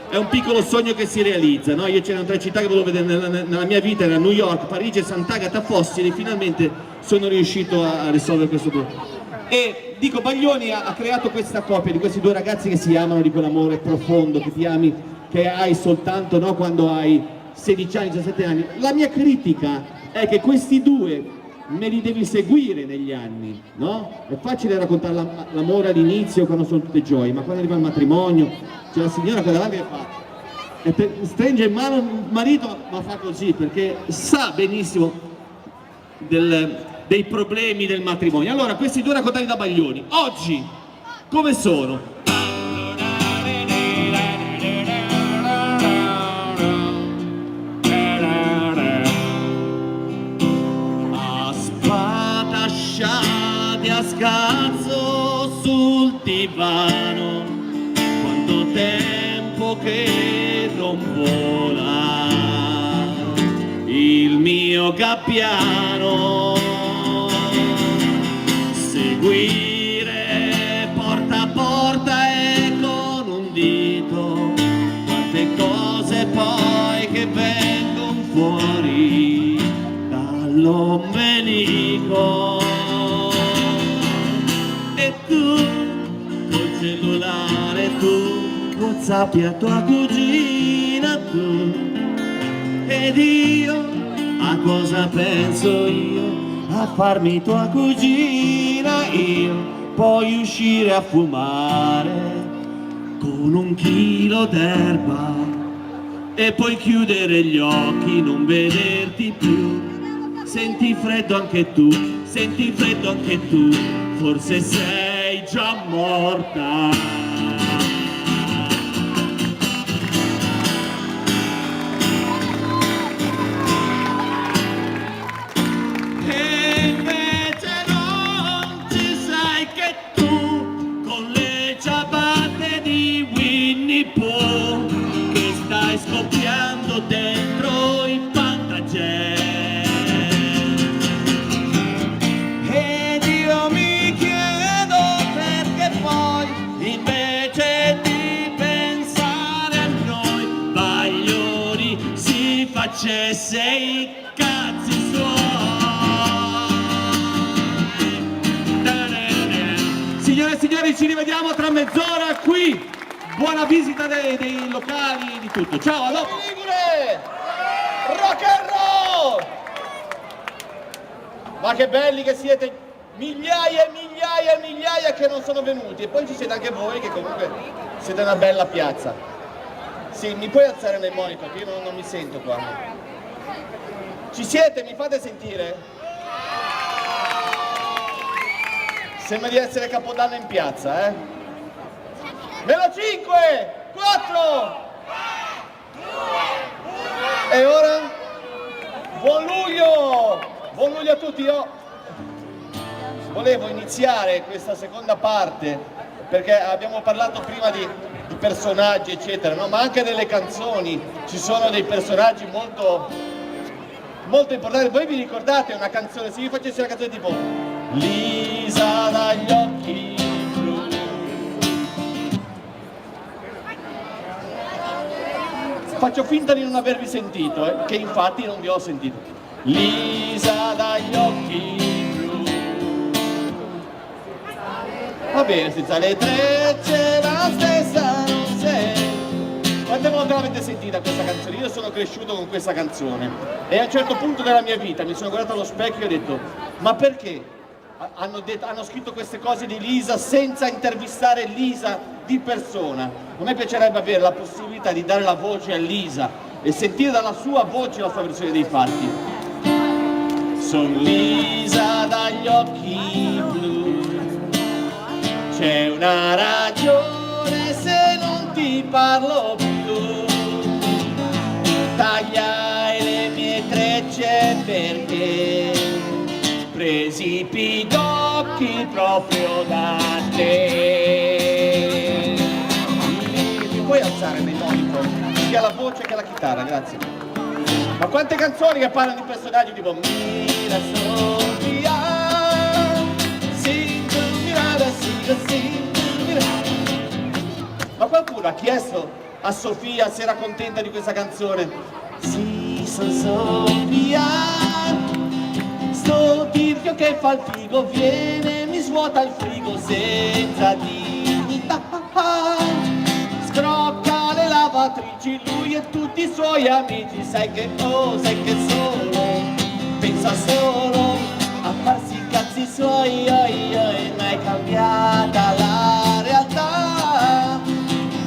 È un piccolo sogno che si realizza, no? Io c'erano 3 città che volevo vedere nella mia vita, era New York, Parigi e Sant'Agata Fossili, finalmente sono riuscito a risolvere questo problema. E dico, Baglioni ha creato questa coppia di questi due ragazzi che si amano di quell'amore profondo, che ti ami, che hai soltanto, no, quando hai 16 anni, 17 anni. La mia critica è che questi due me li devi seguire negli anni, no? È facile raccontare l'amore all'inizio quando sono tutte gioie, ma quando arriva il matrimonio c'è la signora che davanti che fa stringe in mano il marito, ma fa così perché sa benissimo dei problemi del matrimonio. Allora, questi due raccontati da Baglioni oggi come sono? Spatasciati a scazzo sul divano, quanto tempo che non vola il mio gabbiano. Seguire porta a porta e con un dito quante cose poi che vengono fuori dall'ombelico. E tu col cellulare, tu WhatsAppi a tua cugina, tu ed io a cosa penso io? A farmi tua cugina, io puoi uscire a fumare con 1 chilo d'erba e poi chiudere gli occhi, non vederti più. Senti freddo anche tu, senti freddo anche tu, forse sei già morta. Che stai scoppiando dentro il Pantagè. Ed io mi chiedo perché poi invece di pensare a noi Baglioni si facesse i cazzi suoi. Signore e signori, ci rivediamo tra mezz'ora qui. Buona visita dei locali, di tutto. Ciao, a dopo. Rock and roll! Ma che belli che siete, migliaia e migliaia e migliaia che non sono venuti. E poi ci siete anche voi che comunque siete una bella piazza. Sì, mi puoi alzare nel monitor, che io non mi sento qua. Ci siete? Mi fate sentire? Sembra di essere Capodanno in piazza, Meno 5, 4, E ora? Buon luglio! Buon luglio a tutti! Io volevo iniziare questa seconda parte perché abbiamo parlato prima di personaggi eccetera, no? Ma anche nelle canzoni ci sono dei personaggi molto importanti. Voi vi ricordate una canzone, se vi facessi una canzone tipo Lisa dagli occhi blu, faccio finta di non avervi sentito, che infatti non vi ho sentito. Lisa dagli occhi blu, va bene, senza le trecce la stessa non sei. Quante volte l'avete sentita questa canzone? Io sono cresciuto con questa canzone e a un certo punto della mia vita mi sono guardato allo specchio e ho detto ma perché hanno scritto queste cose di Lisa senza intervistare Lisa di persona? A me piacerebbe avere la possibilità di dare la voce a Lisa e sentire dalla sua voce la sua versione dei fatti. Sono Lisa dagli occhi blu, c'è una ragione se non ti parlo più, tagliai le mie trecce perché presi pidocchi proprio da te. Mi puoi alzare nei monitor? Sia la voce che la chitarra, grazie. Ma quante canzoni che parlano di personaggi tipo Mira Sofia, sì, mirada, sì, ma qualcuno ha chiesto a Sofia se era contenta di questa canzone? Sì, sono Sofia, sto tizio che fa il figo, viene, mi svuota il frigo senza dignità, scrocca le lavatrici, lui e tutti i suoi amici, sai che solo, pensa solo a farsi i cazzi suoi, ma è cambiata la realtà,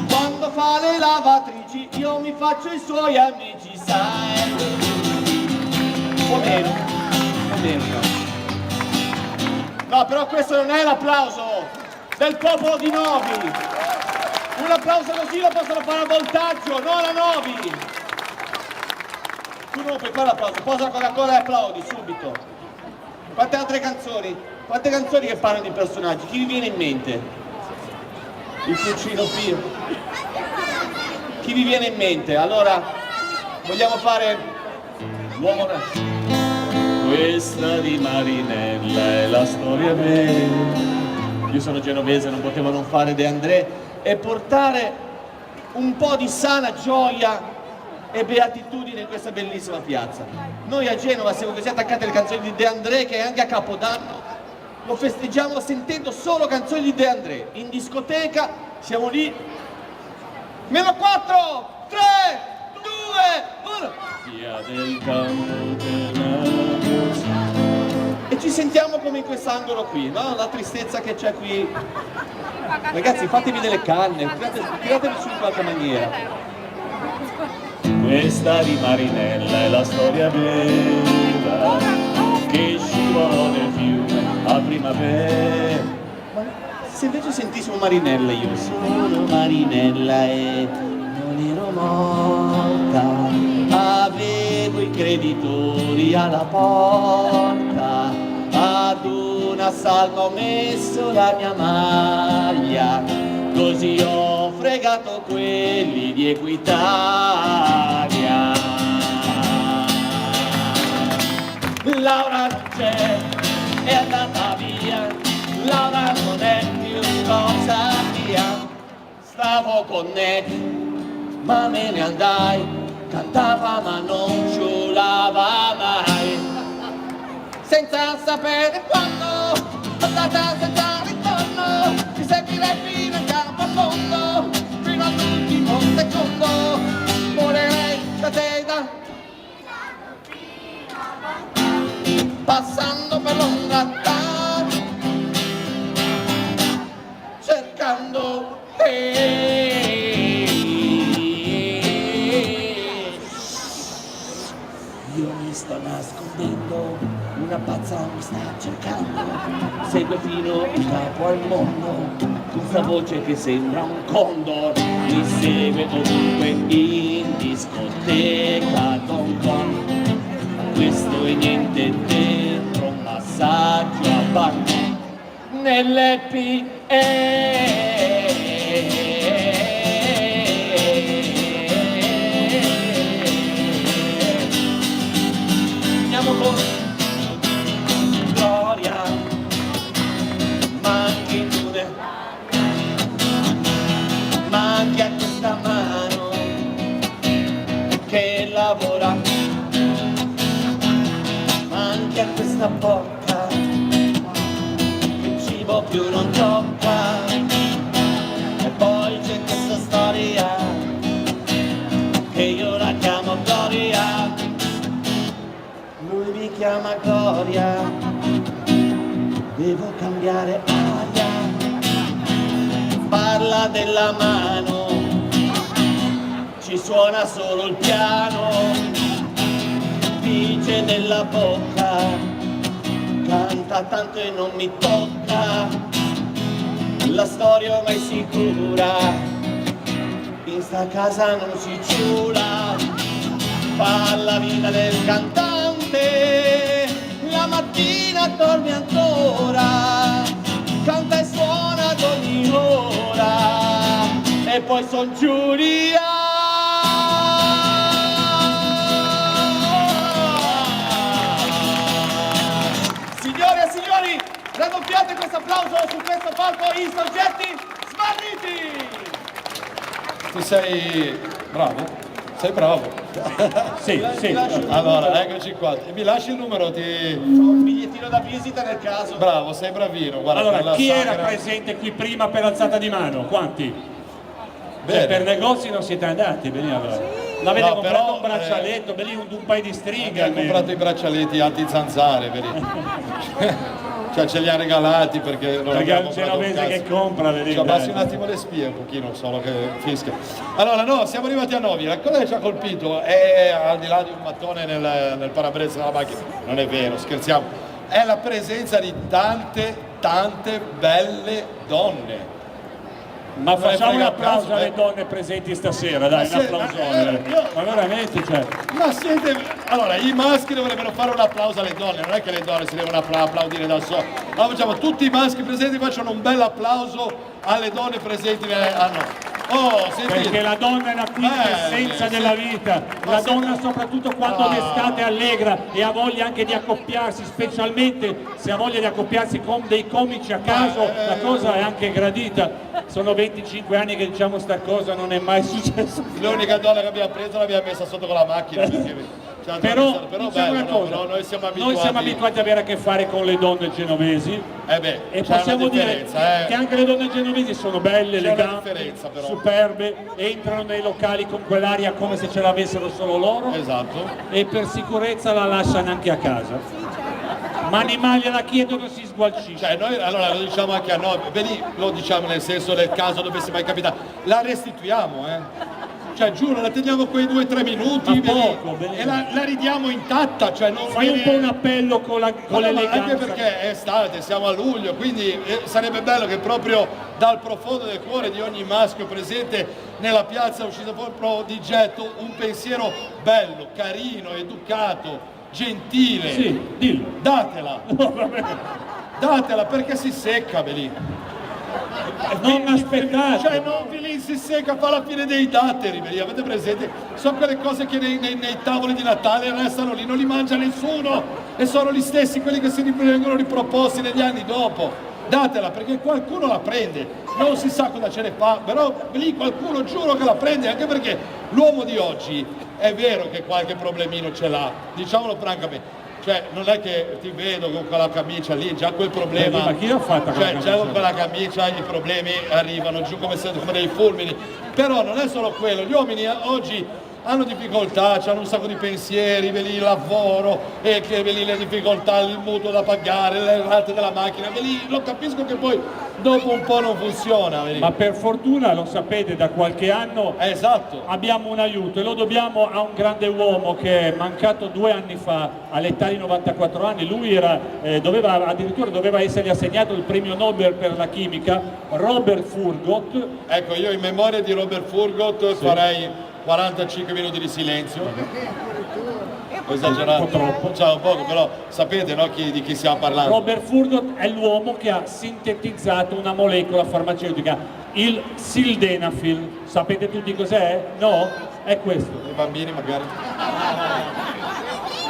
quando fa le lavatrici io mi faccio i suoi amici, sai, o meno. No, però questo non è l'applauso del popolo di Novi. Un applauso così lo possono fare a Voltaggio, non a Novi. Tu non puoi fare l'applauso, posa la Coca-Cola e applaudi subito. Quante altre canzoni? Quante canzoni che parlano di personaggi? Chi vi viene in mente? Il Pulcino Pio. Chi vi viene in mente? Allora, vogliamo fare l'uomo. Questa di Marinella è la storia vera. Io sono genovese, non potevo non fare De André e portare un po' di sana gioia e beatitudine in questa bellissima piazza. Noi a Genova siamo così attaccati alle canzoni di De André che anche a Capodanno lo festeggiamo sentendo solo canzoni di De André. In discoteca siamo lì. Meno 4, 3, 2, 1. Via del campo della... E ci sentiamo come in quest'angolo qui, no? La tristezza che c'è qui. Ragazzi, fatevi delle canne, tiratevi su in qualche maniera. Questa di Marinella è la storia vera che scivolò nel fiume a primavera. Ma se invece sentissimo Marinella, io sono Marinella e non ero morta, avevo i creditori alla porta, ad una salma ho messo la mia maglia, così ho fregato quelli di Equitalia. Laura non c'è, è andata via, Laura non è più cosa mia, stavo con Nick, ma me ne andai, cantava ma non ciulava mai, senza sapere quando, andata senza ritorno, ti seguirei fino in campo a fondo, fino all'ultimo secondo, morirei da te da... Passando per l'onda, cercando te. Io mi sto nascondendo, una pazza mi sta cercando, segue fino in capo al mondo. questa voce che sembra un condor mi segue ovunque in discoteca Don Don. Questo è niente dentro un massaggio a bar nell'happy andiamo con Gloria Manchitudine, ma anche a questa mano che lavora, ma anche a questa bocca che il cibo più non tocca. E poi c'è questa storia che io la chiamo Gloria, lui mi chiama Gloria, devo cambiare aria. Parla della mano, ci suona solo il piano, dice della bocca, canta tanto e non mi tocca. La storia ormai sicura, in sta casa non si ciula. Fa la vita del cantante, la mattina dorme ancora, canta e suona ad ogni ora, e poi son Giulia. Signore e signori, raddoppiate questo applauso su questo palco i soggetti smarriti! Tu sei bravo? Sei bravo. Sì, sì. Allora, eccoci qua. Mi lasci il numero, Un bigliettino da visita nel caso. Bravo, sei bravino. Guarda, per Allora, la chi era sagra- presente qui prima per alzata di mano? Quanti? Bene. Cioè, per negozi non siete andati, bene allora. L'avete No, comprato però, un braccialetto, belli un paio di stringhe Ha almeno. comprato i braccialetti anti-zanzare, vedi? Cioè ce li ha regalati perché non Perché abbiamo un comprato un genovese che cazzo. compra, vedi? Ci abbassi un attimo le spie, un pochino solo che fischia. Allora no, siamo arrivati a Novi, la cosa che ci ha colpito è, al di là di un mattone nel parabrezza della macchina, non è vero, scherziamo, è la presenza di tante belle donne. Ma facciamo un frega applauso cazzo, alle donne presenti stasera, dai, Ma un se- applausone. Ma veramente, cioè. Ma siete... Allora, i maschi dovrebbero fare un applauso alle donne, non è che le donne si devono applaudire da sole. Allora facciamo tutti i maschi presenti facciano un bel applauso alle donne presenti a noi. Oh, Perché sentite. la donna è la quintessenza della vita, la donna soprattutto quando d'estate è allegra e ha voglia anche di accoppiarsi, specialmente se ha voglia di accoppiarsi con dei comici a caso, la cosa è anche gradita. Sono 25 anni che diciamo sta cosa, non è mai successo. L'unica donna che abbiamo preso l'abbiamo messa sotto con la macchina. Perché ci hanno Però, pensato, diciamo bello, una no, cosa, no, noi siamo siamo abituati ad avere a che fare con le donne genovesi beh, e c'è possiamo una dire differenza, che anche le donne genovesi sono belle, C'è una eleganti, differenza, però. superbe, entrano nei locali con quell'aria come se ce l'avessero solo loro Esatto. e per sicurezza la lasciano anche a casa. Ma animali alla chiedono si sgualcisce. Cioè noi allora lo diciamo anche a noi, vedi, lo diciamo nel senso del caso dovesse mai capitare, la restituiamo, Cioè giuro, la teniamo quei 2-3 minuti Ma vedi, poco, bene. e la ridiamo intatta, cioè non Fai un viene- po' un appello con Ma l'eleganza. anche perché è estate, siamo a luglio, quindi sarebbe bello che proprio dal profondo del cuore di ogni maschio presente nella piazza uscisse proprio di getto un pensiero bello, carino, educato, gentile. Sì, dillo. Datela, No, vabbè. datela perché si secca, Belì. Non aspettate. Cioè non lì si secca, fa la fine dei datteri, Belì, avete presente? Sono quelle cose che nei tavoli di Natale restano lì, non li mangia nessuno e sono gli stessi quelli che si vengono riproposti negli anni dopo. Datela perché qualcuno la prende, non si sa cosa ce ne fa, però lì qualcuno giuro che la prende, anche perché l'uomo di oggi è vero che qualche problemino ce l'ha, diciamolo francamente. Cioè, non è che ti vedo con quella camicia lì, già quel problema. Ma chi l'ha fatta quella Cioè, già camicia? con quella camicia i problemi arrivano giù come dei fulmini. Però non è solo quello, gli uomini oggi hanno difficoltà, hanno un sacco di pensieri, vedi il lavoro, e che vedi le difficoltà, il mutuo da pagare, le rate della macchina, vedi, lo capisco che poi dopo un po' non funziona. Vedi. Ma per fortuna, lo sapete, da qualche anno esatto. abbiamo un aiuto e lo dobbiamo a un grande uomo che è mancato 2 anni fa all'età di 94 anni. Lui addirittura doveva essergli assegnato il premio Nobel per la chimica, Robert Furgot. Ecco, io in memoria di Robert Furgot farei 45 minuti di silenzio. Ho esagerato. Un po' troppo. Cioè, un poco, però sapete, no, di chi stiamo parlando. Robert Furgot è l'uomo che ha sintetizzato una molecola farmaceutica, il sildenafil. Sapete tutti cos'è? No? È questo. I bambini magari.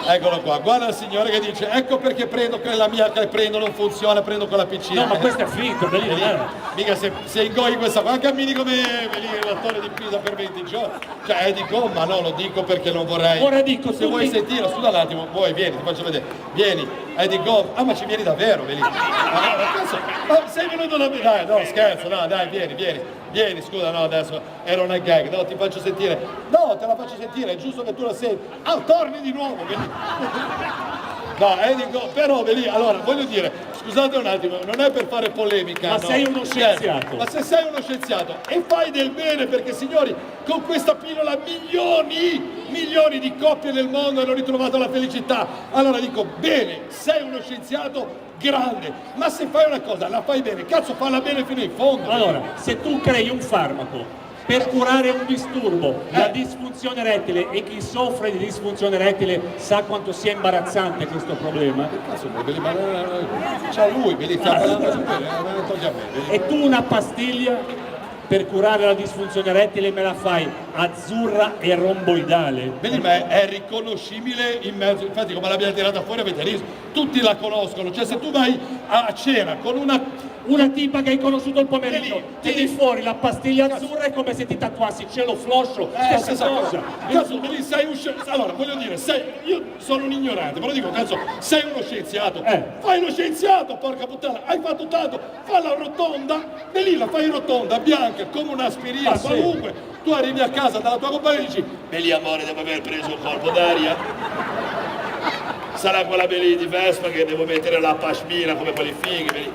Eccolo qua, guarda il signore che dice ecco perché prendo quella mia che prendo non funziona, prendo quella piccina. No, ma questo è finto, mica se ingoi questa qua cammini come l'attore di Pisa per 20 giorni. Cioè è di gomma, no, lo dico perché non vorrei. Ora dico, se vuoi sentire, scusa un attimo, vuoi, vieni, ti faccio vedere. Vieni, è di gomma. Ah, ma ci vieni davvero, vedi? Ma sei venuto da me? Dai, no, scherzo, no, dai, vieni, scusa, no, adesso era una gag, no, ti faccio sentire. No, te la faccio sentire, è giusto che tu la senti. Ah, torni di nuovo, vedi? No, dico, però vedi, allora, voglio dire, scusate un attimo, non è per fare polemica. Ma no? sei uno scienziato. Ma se sei uno scienziato e fai del bene, perché signori, con questa pillola milioni di coppie nel mondo hanno ritrovato la felicità. Allora dico, bene, sei uno scienziato grande, ma se fai una cosa, la fai bene, cazzo, falla bene fino in fondo. Allora, se tu crei un farmaco per curare un disturbo, la disfunzione erettile, e chi soffre di disfunzione erettile sa quanto sia imbarazzante questo problema. Che cazzo vuoi? Ma c'è lui, vedi, sta parlando bene, non togli a me. Vedi. E tu una pastiglia per curare la disfunzione erettile me la fai azzurra e romboidale. Vedi, ma è riconoscibile in mezzo, infatti come l'abbiamo tirata fuori avete riso, tutti la conoscono, cioè se tu vai a cena con una tipa che hai conosciuto il pomeriggio, tiri fuori la pastiglia azzurra, è come se ti tatuassi cielo floscio, stessa cosa. Cazzo, sei un scienziato. Allora, voglio dire, io sono un ignorante, però dico, cazzo, sei uno scienziato. Fai lo scienziato, porca puttana, hai fatto tanto, falla rotonda, e lì la fai rotonda, bianca, come un'aspirina, qualunque. Tu arrivi a casa dalla tua compagna e dici, Beli amore, devo aver preso un colpo d'aria. Sarà quella Beli di Vespa che devo mettere la pashmina come quelli fighi, Beli.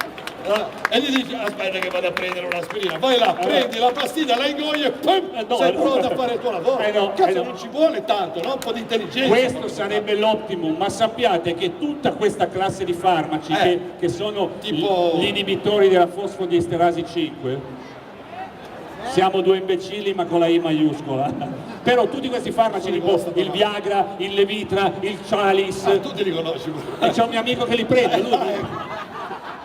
E gli dici aspetta che vado a prendere un'aspirina, vai là, prendi la pastiglia, la ingoi e pum, sei pronto a fare il tuo lavoro. Cazzo, non ci vuole tanto, no? Un po' di intelligenza. Questo sarebbe l'optimum, ma sappiate che tutta questa classe di farmaci che sono tipo gli inibitori della fosfodiesterasi 5, siamo 2 imbecilli ma con la I maiuscola. Però tutti questi farmaci tipo il Viagra, il Levitra, il Cialis, tutti li conosci. E c'è un mio amico che li prende, lui.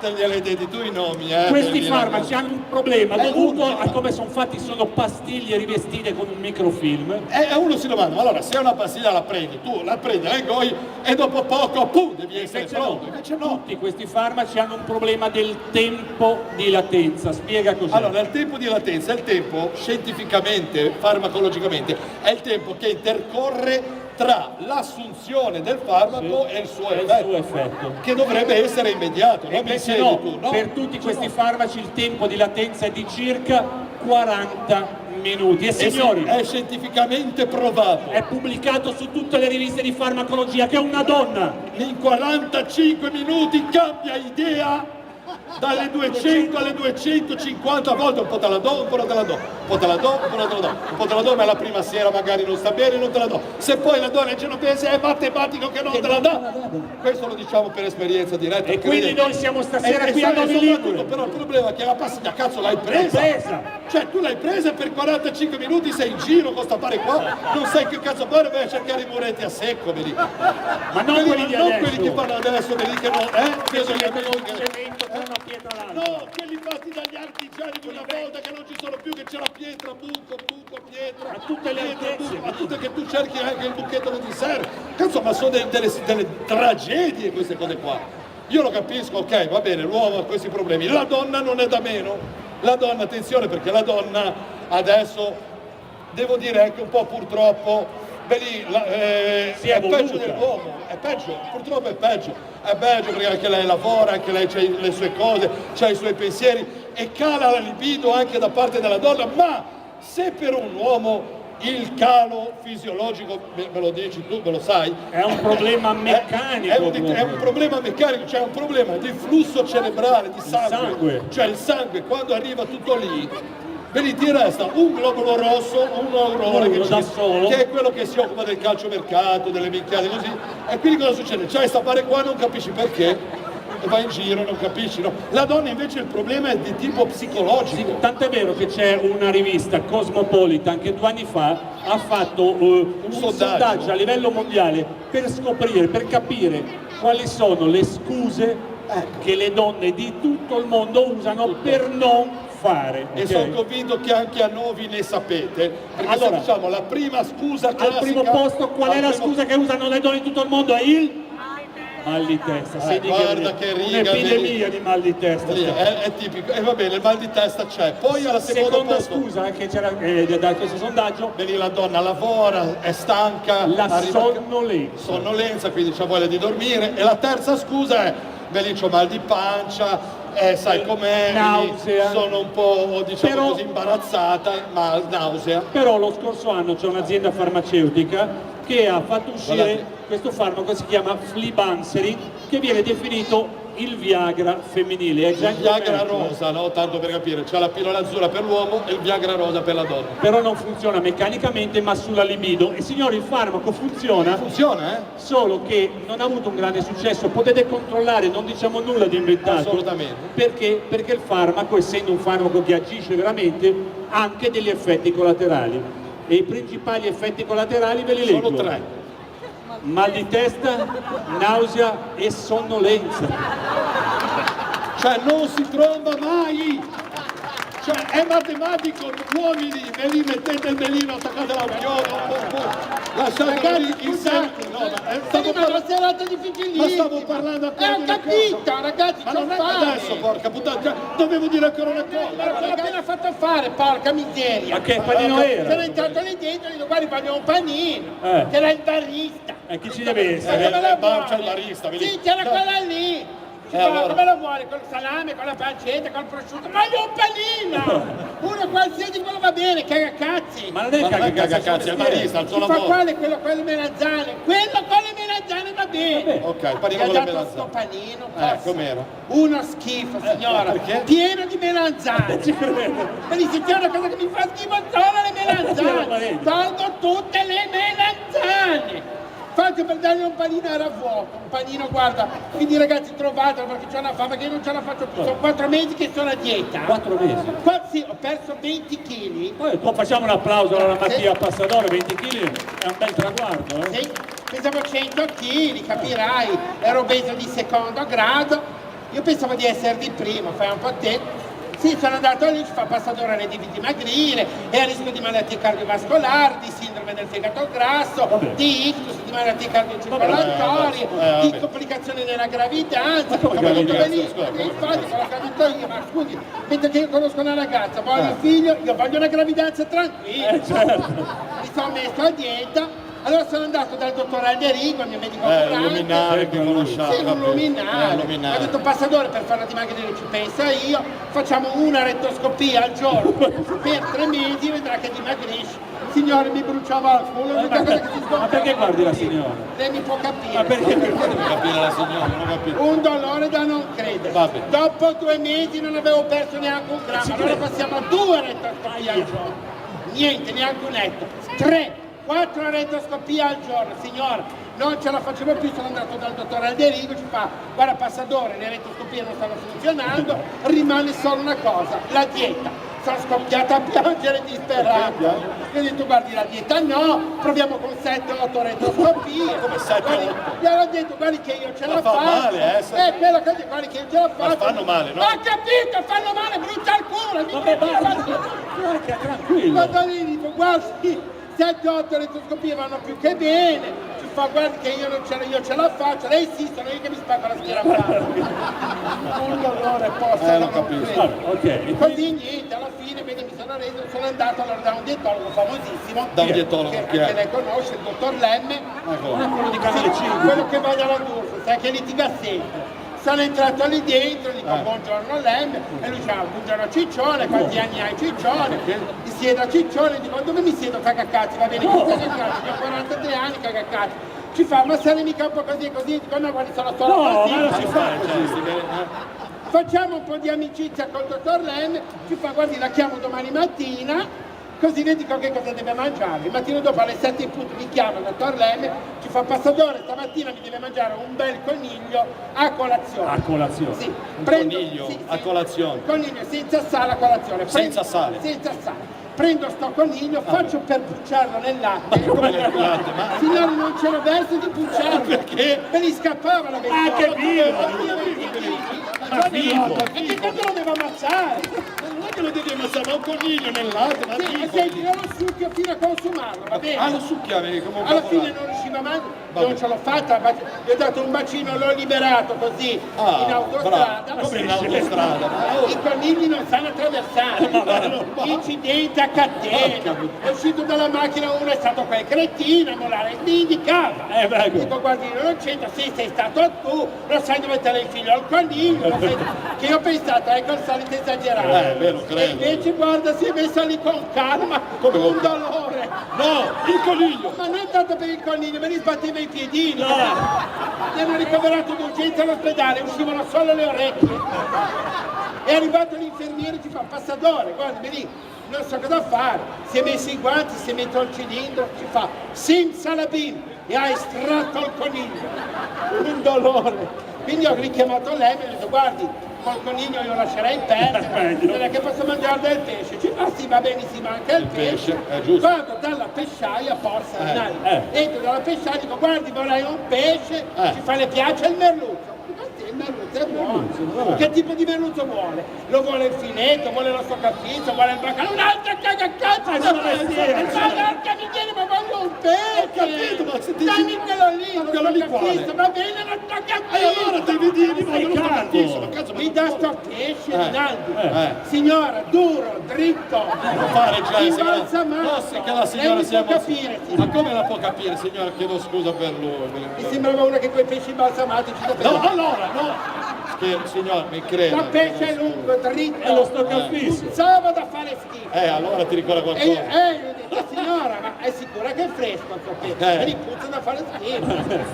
Gliel'hai detti tu i nomi, Questi farmaci hanno un problema dovuto a come sono fatti, sono pastiglie rivestite con un microfilm. E uno si domanda, ma allora se una pastiglia la prendi, tu la prendi, la ingoi e dopo poco, pum, devi essere pronto. Invece no. Tutti questi farmaci hanno un problema del tempo di latenza. Spiega così. Allora, il tempo di latenza è il tempo, scientificamente, farmacologicamente, è il tempo che intercorre tra l'assunzione del farmaco e il suo effetto, che dovrebbe essere immediato. E invece no, per tutti questi farmaci il tempo di latenza è di circa 40 minuti. E signori, è scientificamente provato. È pubblicato su tutte le riviste di farmacologia che una donna in 45 minuti cambia idea dalle 200 alle 250 volte, un po' te la do, un po' te la do, un po' te la do, un po' te la do, un po' te la do, ma la prima sera magari non sta bene, non te la do. Se poi la donna è genovese è matematico che non te la dà. Questo lo diciamo per esperienza diretta. E quindi noi siamo stasera qui a Novi Ligure. Però il problema è che la pastiglia, cazzo, l'hai presa. Cioè tu l'hai presa e per 45 minuti sei in giro con sta fare qua, non sai che cazzo fare, vai a cercare i muretti a secco, vedi. Ma non quelli di adesso. Quelli che fanno adesso, vedi che non, che sono cemento con una pietra là. No, quelli fatti dagli artigiani di una volta che non ci sono più, che c'è la pietra, buco, pietra. A tutte le altezze. A tutte che tu cerchi anche il buchetto non ti serve. Cazzo, ma sono delle tragedie queste cose qua. Io lo capisco, ok, va bene, l'uomo ha questi problemi. La donna non è da meno. La donna, attenzione, perché la donna adesso, devo dire anche un po' purtroppo, è peggio dell'uomo, è peggio, purtroppo è peggio perché anche lei lavora, anche lei ha le sue cose, ha i suoi pensieri e cala la libido anche da parte della donna, ma se per un uomo il calo fisiologico, me lo dici tu, me lo sai? È un problema meccanico. È un problema meccanico, cioè è un problema di flusso cerebrale, di sangue. Cioè il sangue quando arriva tutto lì, vedi, ti resta un globulo rosso, un neurone che è quello che si occupa del calciomercato, delle minchiate così, e quindi cosa succede? C'hai sta pare qua, non capisci perché, e vai in giro, non capisci, no? La donna invece il problema è di tipo psicologico. Sì, tant'è vero che c'è una rivista, Cosmopolitan, che 2 anni fa ha fatto un sondaggio a livello mondiale per scoprire, per capire quali sono le scuse che le donne di tutto il mondo usano per non fare. E Okay? sono convinto che anche a noi ne sapete, perché allora, se diciamo la prima scusa classica... Al primo posto qual è la scusa che usano le donne di tutto il mondo? È il mal di testa. Guarda che riga, un'epidemia di mal di testa. È tipico, e va bene, il mal di testa c'è. Poi alla seconda scusa che c'era da questo sondaggio, vedi, la donna lavora, è stanca, la sonnolenza, quindi c'ha voglia di dormire. E la terza scusa è, vedi, c'ho mal di pancia, sai com'è, nausea, sono un po', diciamo così, imbarazzata, ma nausea. Però lo scorso anno c'è un'azienda farmaceutica che ha fatto uscire questo farmaco, si chiama Flibanserin, che viene definito il Viagra femminile. È già il Viagra rosa, no? Tanto per capire, c'è la pillola azzurra per l'uomo e il Viagra rosa per la donna. Però non funziona meccanicamente, ma sulla libido. E signori, il farmaco funziona. Funziona, Solo che non ha avuto un grande successo. Potete controllare, non diciamo nulla di inventato. Assolutamente. Perché? Perché il farmaco, essendo un farmaco che agisce veramente, ha anche degli effetti collaterali. E i principali effetti collaterali ve li leggo. Sono 3. Mal di testa, nausea e sonnolenza. Cioè non si tromba mai! Cioè è matematico, uomini, ve li mettete il melino, attaccate la chiodo, lasciate il sacco. No, ma la serata difficilissima. Ma stavo parlando ancora di una capito, cosa. ragazzi, ma non è adesso, porca puttana, dovevo dire ancora una cosa. Ma l'ho appena fatto fare, porca miseria. Ma che panino era? Sono entrato lì dentro e dico, guarda, voglio un panino. C'era il barista. E chi ci deve essere? C'è il barista, vedi? Sì, c'era quella lì. Allora. Come lo vuole? Col salame, con la pancetta, col prosciutto? Voglio un panino! Uno qualsiasi, quello va bene, cagacazzi! Ma non è cagacazzi, è il barista, il suo Si fa lavoro. quale? Quello con le melanzane! Quello con le melanzane va bene! Ok, panino Mi ha con le dato melanzane. sto panino, com'era? uno schifo, signora! Perché? Pieno di melanzane! Ma dice, c'è una cosa che mi fa schifo, solo le melanzane! Tolgo tutte le melanzane! Faccio per dargli un panino, era vuoto, un panino, guarda, quindi ragazzi trovatelo perché c'ho una fame che io non ce la faccio più, sono 4 mesi che sono a dieta. 4 mesi? Sì, ho perso 20 kg. Poi facciamo un applauso alla Mattia Passadore, 20 kg è un bel traguardo. Sì, pesavo 100 kg, capirai, ero obeso di secondo grado, io pensavo di essere di primo, fai un po' te. Sì, sono andato lì, ci fa Passadore, ne devi dimagrire, è a rischio di malattie cardiovascolari, di sindrome del fegato grasso, di ictus, di malattie cardiocircolatorie, di complicazioni nella gravidanza, come detto benissimo, infatti me l'ho detto io, ma scusi, mentre che io conosco una ragazza, voglio un figlio, io voglio una gravidanza tranquilla, Certo. mi sono messo a dieta. Allora sono andato dal dottor Alderigo, il mio medico curante. Luminare che conosciamo. Sì, un luminare. Ha detto Passadore, per farla dimagrire ci pensa io, facciamo una rettoscopia al giorno per 3 mesi, vedrà che dimagrisci. Signore, mi bruciava il culo, l'unica cosa che si scoprì. Ma perché guardi la signora? Lei mi può capire. Ma perché? Non capire la signora, non capire. Un dolore da non credere. Vabbè. Dopo 2 mesi non avevo perso neanche un grammo, allora passiamo a 2 rettoscopie al giorno. Niente, neanche un etto. 3. 4 rettoscopie al giorno, signora, non ce la facevo più, sono andato dal dottor Alderigo, ci fa, guarda Passadore, le rettoscopie non stanno funzionando, rimane solo una cosa, la dieta. Sono scoppiata a piangere disperata. Io ho detto, guardi, la dieta no, proviamo con 7-8 rettoscopie. Come 7-8? Gli ho detto, guardi che io ce la fa faccio. male, quello che guardi che io ce la faccio. Ma fanno male, no? Ho capito, fanno male, brutta il culo. Vabbè, basta, tranquillo. Vado lì, dico, guardi. 7-8 rettoscopie vanno più che bene, ci fa guardi che io ce la faccio, lei sì, sono io che mi spacco la schiena un dolore posso non capisco. Ok. Così niente, alla fine vedi, mi sono andato allora da un dietologo famosissimo, Da un dietologo, che chi è? anche lei conosce, il dottor Lemme, Quello di Canale 5. quello che va dalla D'Urso, sai che litiga sempre. Sono entrato lì dentro, dico buongiorno Lem, e lui diceva buongiorno Ciccione, quanti anni hai Ciccione? Mi siedo a Ciccione, dico dove mi siedo cagacazzi, va bene, che cagacazzi, ho 43 anni cagacazzi. Ci fa, ma sei mica un po' così e così, dico no guardi sono solo così. Non si fa Facciamo un po' di amicizia col dottor Lem, ci fa guardi la chiamo domani mattina, così le dico che cosa deve mangiare. Il mattino dopo alle 7 in punto mi chiama il dottor Lem, ci fa Passadore, stamattina mi deve mangiare un bel coniglio a colazione. A colazione? Sì. Coniglio a colazione. Coniglio senza sale a colazione. Senza sale? Senza sale. Prendo sto coniglio, faccio per pucciarlo nel latte. Come nel latte? Ma Finora non c'era verso di pucciarlo. Perché? Me li scappava la vecchia. Ah, che vivo! Ma vivo! E che cosa lo devo ammazzare? non è che lo devi ammazzare, ma un coniglio nel latte, ma Sì, ma senti, io lo succhio fino a consumarlo, va bene? Ah, lo succhiavi come un Alla cavolare. fine non riusciva mai, non ce l'ho fatta, gli ho dato un bacino, l'ho liberato così in autostrada. Bravo. Come in autostrada? I conigli non sanno attraversare. Incidente a catena. È uscito dalla macchina, uno è stato quel cretino a molare, mi indicava. Dico guardi, non c'entra, sì, sei stato tu, lo sai dove te l'hai figlio al coniglio. Che io ho pensato, ecco il solito esagerato. Ve lo credo. E invece guarda, si è messo lì con calma, con un dolore. No, il coniglio! Ma non tanto per il coniglio, me li sbatteva i piedini. Mi hanno ricoverato d'urgenza all'ospedale, uscivano solo le orecchie. È arrivato l'infermiere, ci fa Passadore, guardi lì, non so cosa fare. Si è messo i guanti, si mette il cilindro, ci fa simsalabim e ha estratto il coniglio. Un dolore. Quindi ho richiamato lei e mi ho detto guardi, col coniglio io lascerei perdere, non è che posso mangiare del pesce. Ci fa sì, va benissimo anche il pesce. È giusto. Vado dalla pesciaia, Porsa entro dalla pesciaia, dico guardi vorrei un pesce, ci fa le piace il merluzzo. Il merluzzo è buono. Che tipo di merluzzo vuole? Lo vuole il filetto, vuole lo stoccafizzo, vuole il baccalà, un'altra cagacazza! Ma porca miseria, ma voglio un pesce! Ho capito, ma se ti dammi quello lì, lo quale? stoccafizzo, va bene, lo stoccafizzo! E allora devi dire, voglio lo stoccafizzo, ma cazzo, Mi dà sto pesce, Rinaldi. Signora, duro, dritto, può fare già, imbalsamato. no, sì, che la signora Lei mi sia può capire, sì. Ma come la può capire, signora? Chiedo scusa per lui. Mi sembrava una che quei pesci imbalsamati ci doveva. No, allora, no! Che, signor, mi creda. Il pesce è lungo, dritto. E lo stoccafizzo. Puzzava da fare schifo. Allora ti ricorda E qualcosa. io ho detto, signora, ma è sicura che è fresco il suo pesce? E lì puzza da fare schifo.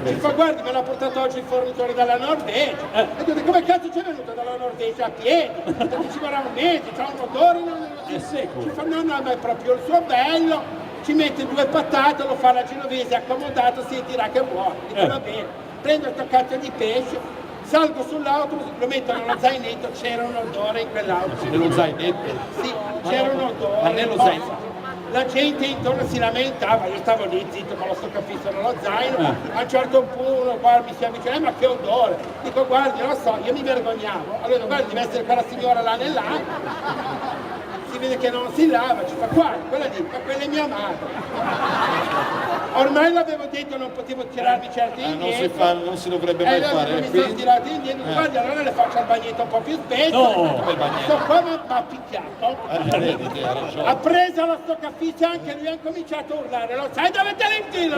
Ci fa, guardi, me l'ha portato oggi il fornitore dalla Norvegia. E io ho detto, come cazzo c'è venuto dalla Norvegia a piedi? Perché ci vorrà un mese, c'ha un odore. È secco. Ci fa, no, ma è proprio il suo bello. Ci mette 2 patate, lo fa la genovese accomodato, sentirà che vuole. Dico, va bene. Prendo sto cazzo di pesce. Salgo sull'autobus, lo metto nello zainetto, c'era un odore in quell'autobus. Nello zainetto? Sì, c'era un odore. Ma nello zaino? La gente intorno si lamentava, io stavo lì zitto con lo stoccafizzo nello zaino, a un certo punto uno qua mi si avvicina, ma che odore! Dico guardi, lo so, io mi vergognavo, allora guardi, deve essere quella signora là nell'acqua, si vede che non si lava, ci fa quella lì, ma quella è mia madre. Ormai l'avevo detto, non potevo tirarmi certi indietro. Non si dovrebbe mai allora fare. mi sono tirato indietro, guardi, allora le faccio al bagnetto un po' più spesso. Come il bagnetto? Sto qua mi ha picchiato. Vedi, hai ragione. Ha preso lo stoccafizzo anche lui, ha cominciato a urlare, lo sai dove te lo infilo?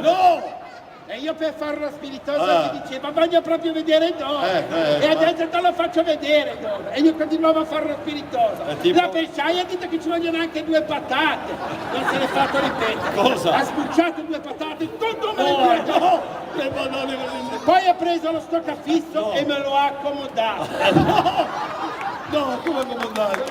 No! E io per fare lo spiritoso gli dicevo, voglio proprio vedere dove. E adesso te lo faccio vedere dove. E io continuavo a fare lo spiritoso. tipo? La pesciaia ha detto che ci vogliono anche 2 patate. Non se l'è fatto ripetere. Cosa? Ha sbucciato 2 patate, tutto me le Le banane così. Poi ha preso lo stoccafizzo e me lo ha accomodato. No, come comandare?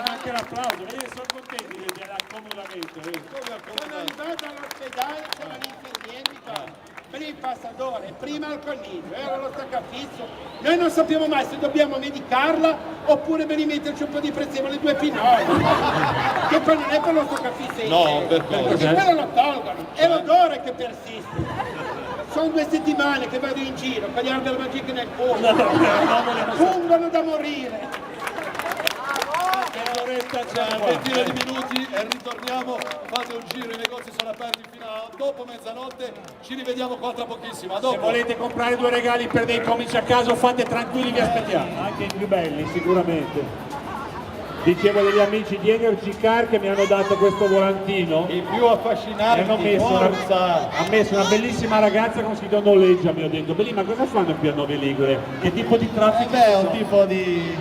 Anche l'applauso, vedi, sono contenti dell'accomodamento. Sono arrivato all'ospedale, c'era l'infermiere, mi fa, per il Passadore, prima al coniglio, era lo stoccafizzo. Noi non sappiamo mai se dobbiamo medicarla oppure per rimetterci un po' di prezzemolo, 2 pinoli. Che poi non è per lo stoccafizzo. No, per cosa? Perché quello lo tolgono, è l'odore che persiste. Sono 2 settimane che vado in giro con gli alberi magici nel culo. Fungono da morire. Una ventina di minuti e ritorniamo, fate un giro, i negozi sono aperti fino a dopo mezzanotte, ci rivediamo qua tra pochissimo. A Se dopo. volete comprare 2 regali per dei comici a caso, fate tranquilli, vi aspettiamo. Anche i più belli, sicuramente. Dicevo degli amici di Energy Car che mi hanno dato questo volantino. I più affascinanti, Ha messo una bellissima ragazza con scritto noleggia, mi ho detto. Belli, ma cosa fanno qui a Novi Ligure? Che tipo di traffico? Beh, è un tipo di...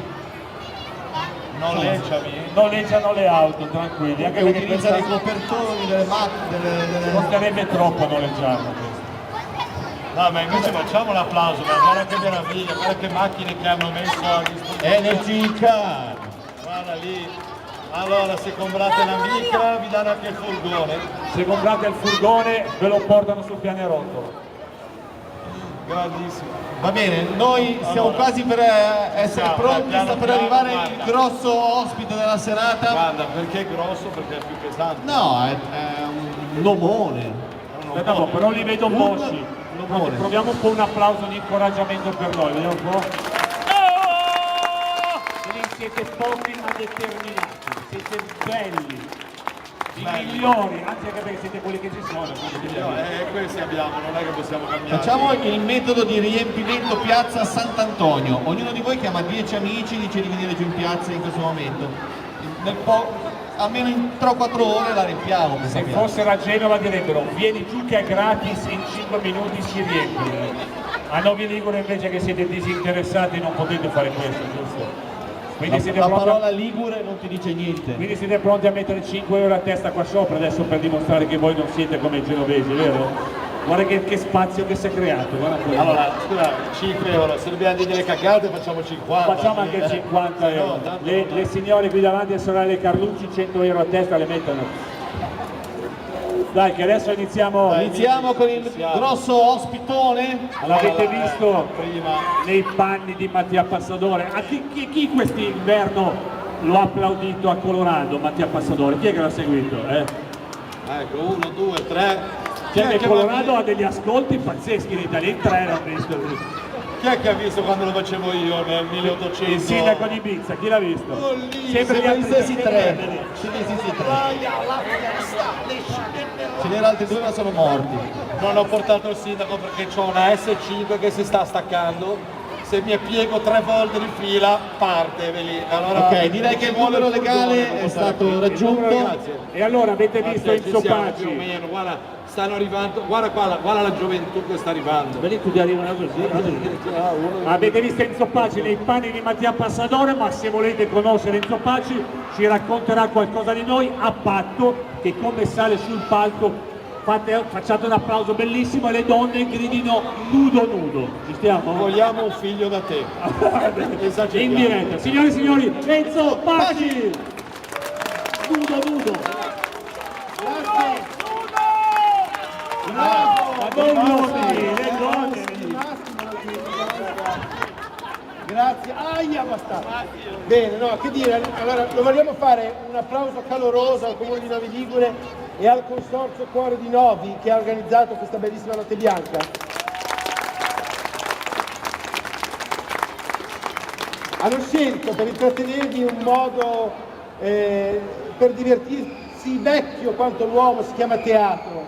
Noleggiano le auto, tranquilli. Anche perché utilizzare i copertoni delle macchine, costerebbe troppo a noleggiarlo questo. No, ma invece facciamo l'applauso, ma guarda che meraviglia, guarda che macchine che hanno messo a disposizione. Energy Car. Guarda lì. Allora, se comprate la micra vi danno anche il furgone. Se comprate il furgone ve lo portano sul pianerottolo. Grandissimo. Va bene, noi siamo quasi per essere pronti, sta per arrivare il grosso ospite della serata. Guarda, perché è grosso? Perché è più pesante. No, è un omone. Aspetta, però li vedo mosci. Proviamo un po' un applauso di incoraggiamento per noi, vediamo un po'. Siete pochi ma determinati, siete belli, i migliori, anzi anche perché siete quelli che ci sono. Questi abbiamo, non è che possiamo cambiare. Facciamo il metodo di riempimento piazza Sant'Antonio. Ognuno di voi chiama 10 amici, dice di venire giù in piazza in questo momento. Almeno in 3-4 ore la riempiamo. Se fossero a Genova direbbero vieni giù che è gratis, in 5 minuti si riempie. A Novi Ligure invece che siete disinteressati non potete fare questo, giusto? Quindi La parola Ligure non ti dice niente. Quindi siete pronti a mettere 5 euro a testa qua sopra adesso per dimostrare che voi non siete come i genovesi, vero? Guarda che spazio che si è creato, guarda quello. Allora, scusa, 5 euro, se dobbiamo dire le cagate facciamo 50. Facciamo anche 50 euro. No, le signore qui davanti a sorelle Carlucci 100 euro a testa le mettono. Dai che adesso iniziamo con il grosso ospitone. L'avete visto nei panni di Mattia Passadore. A chi quest'inverno lo ha applaudito a Colorado, Mattia Passadore? Chi è che l'ha seguito? Ecco, 1, 2, 3. Cioè Colorado ha degli ascolti pazzeschi, in Italia in 3 l'ho visto. Chi è che ha visto quando lo facevo io nel 1800? Il sindaco di Ibiza, chi l'ha visto? Sempre gli stessi tre. Ce n'erano altri due ma sono morti. Non ho portato il sindaco perché ho una S5 che si sta staccando. Se mi piego 3 volte di fila parte allora, ok, direi che il numero legale è stato raggiunto. E allora avete visto in Sopaci? Più o meno, guarda, stanno arrivando, guarda qua, guarda la gioventù che sta arrivando. Vedi tutti arrivano così. Avete visto Enzo Paci nei panni di Mattia Passadore, ma se volete conoscere Enzo Paci ci racconterà qualcosa di noi a patto che come sale sul palco facciate un applauso bellissimo e le donne gridino nudo nudo. Ci stiamo? Vogliamo un figlio da te. In diretta. Signore e signori, Enzo Paci! Nudo nudo. Grazie, aia basta. Bene, no, che dire, allora lo vogliamo fare un applauso caloroso al Comune di Novi Ligure e al Consorzio Cuore di Novi che ha organizzato questa bellissima notte bianca. Hanno scelto per intrattenervi un modo per divertirsi vecchio quanto l'uomo, si chiama teatro,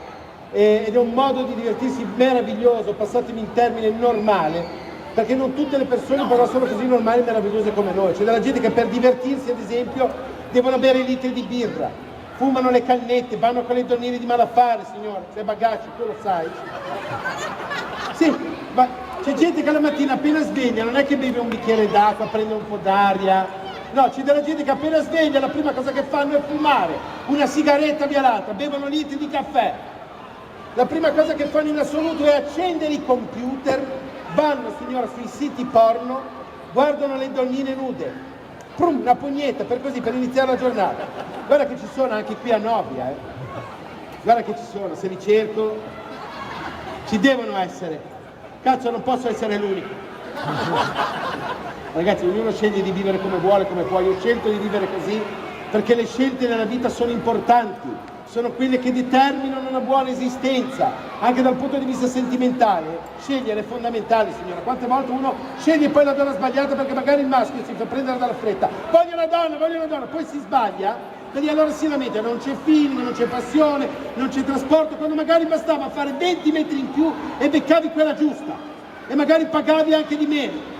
ed è un modo di divertirsi meraviglioso, passatemi in termine normale, perché non tutte le persone però sono così normali e meravigliose come noi. C'è della gente che per divertirsi, ad esempio, devono bere litri di birra, fumano le cannette, vanno con le donnine di malaffare, signore, c'è Bagacci, tu lo sai. Sì, ma c'è gente che la mattina appena sveglia non è che beve un bicchiere d'acqua, prende un po' d'aria, no, c'è della gente che appena sveglia la prima cosa che fanno è fumare, una sigaretta via l'altra, bevono litri di caffè. La prima cosa che fanno in assoluto è accendere i computer, vanno, signora, sui siti porno, guardano le donnine nude, prum, una pugnetta per così, per iniziare la giornata. Guarda che ci sono anche qui a Novi, guarda che ci sono, se li cerco, ci devono essere. Cazzo, non posso essere l'unico. Ragazzi, ognuno sceglie di vivere come vuole, come può. Io ho scelto di vivere così perché le scelte nella vita sono importanti. Sono quelle che determinano una buona esistenza, anche dal punto di vista sentimentale. Scegliere è fondamentale, signora. Quante volte uno sceglie poi la donna sbagliata perché magari il maschio si fa prendere dalla fretta. Voglio una donna, poi si sbaglia, e lì allora si lamenta, non c'è feeling, non c'è passione, non c'è trasporto, quando magari bastava fare 20 metri in più e beccavi quella giusta, e magari pagavi anche di meno.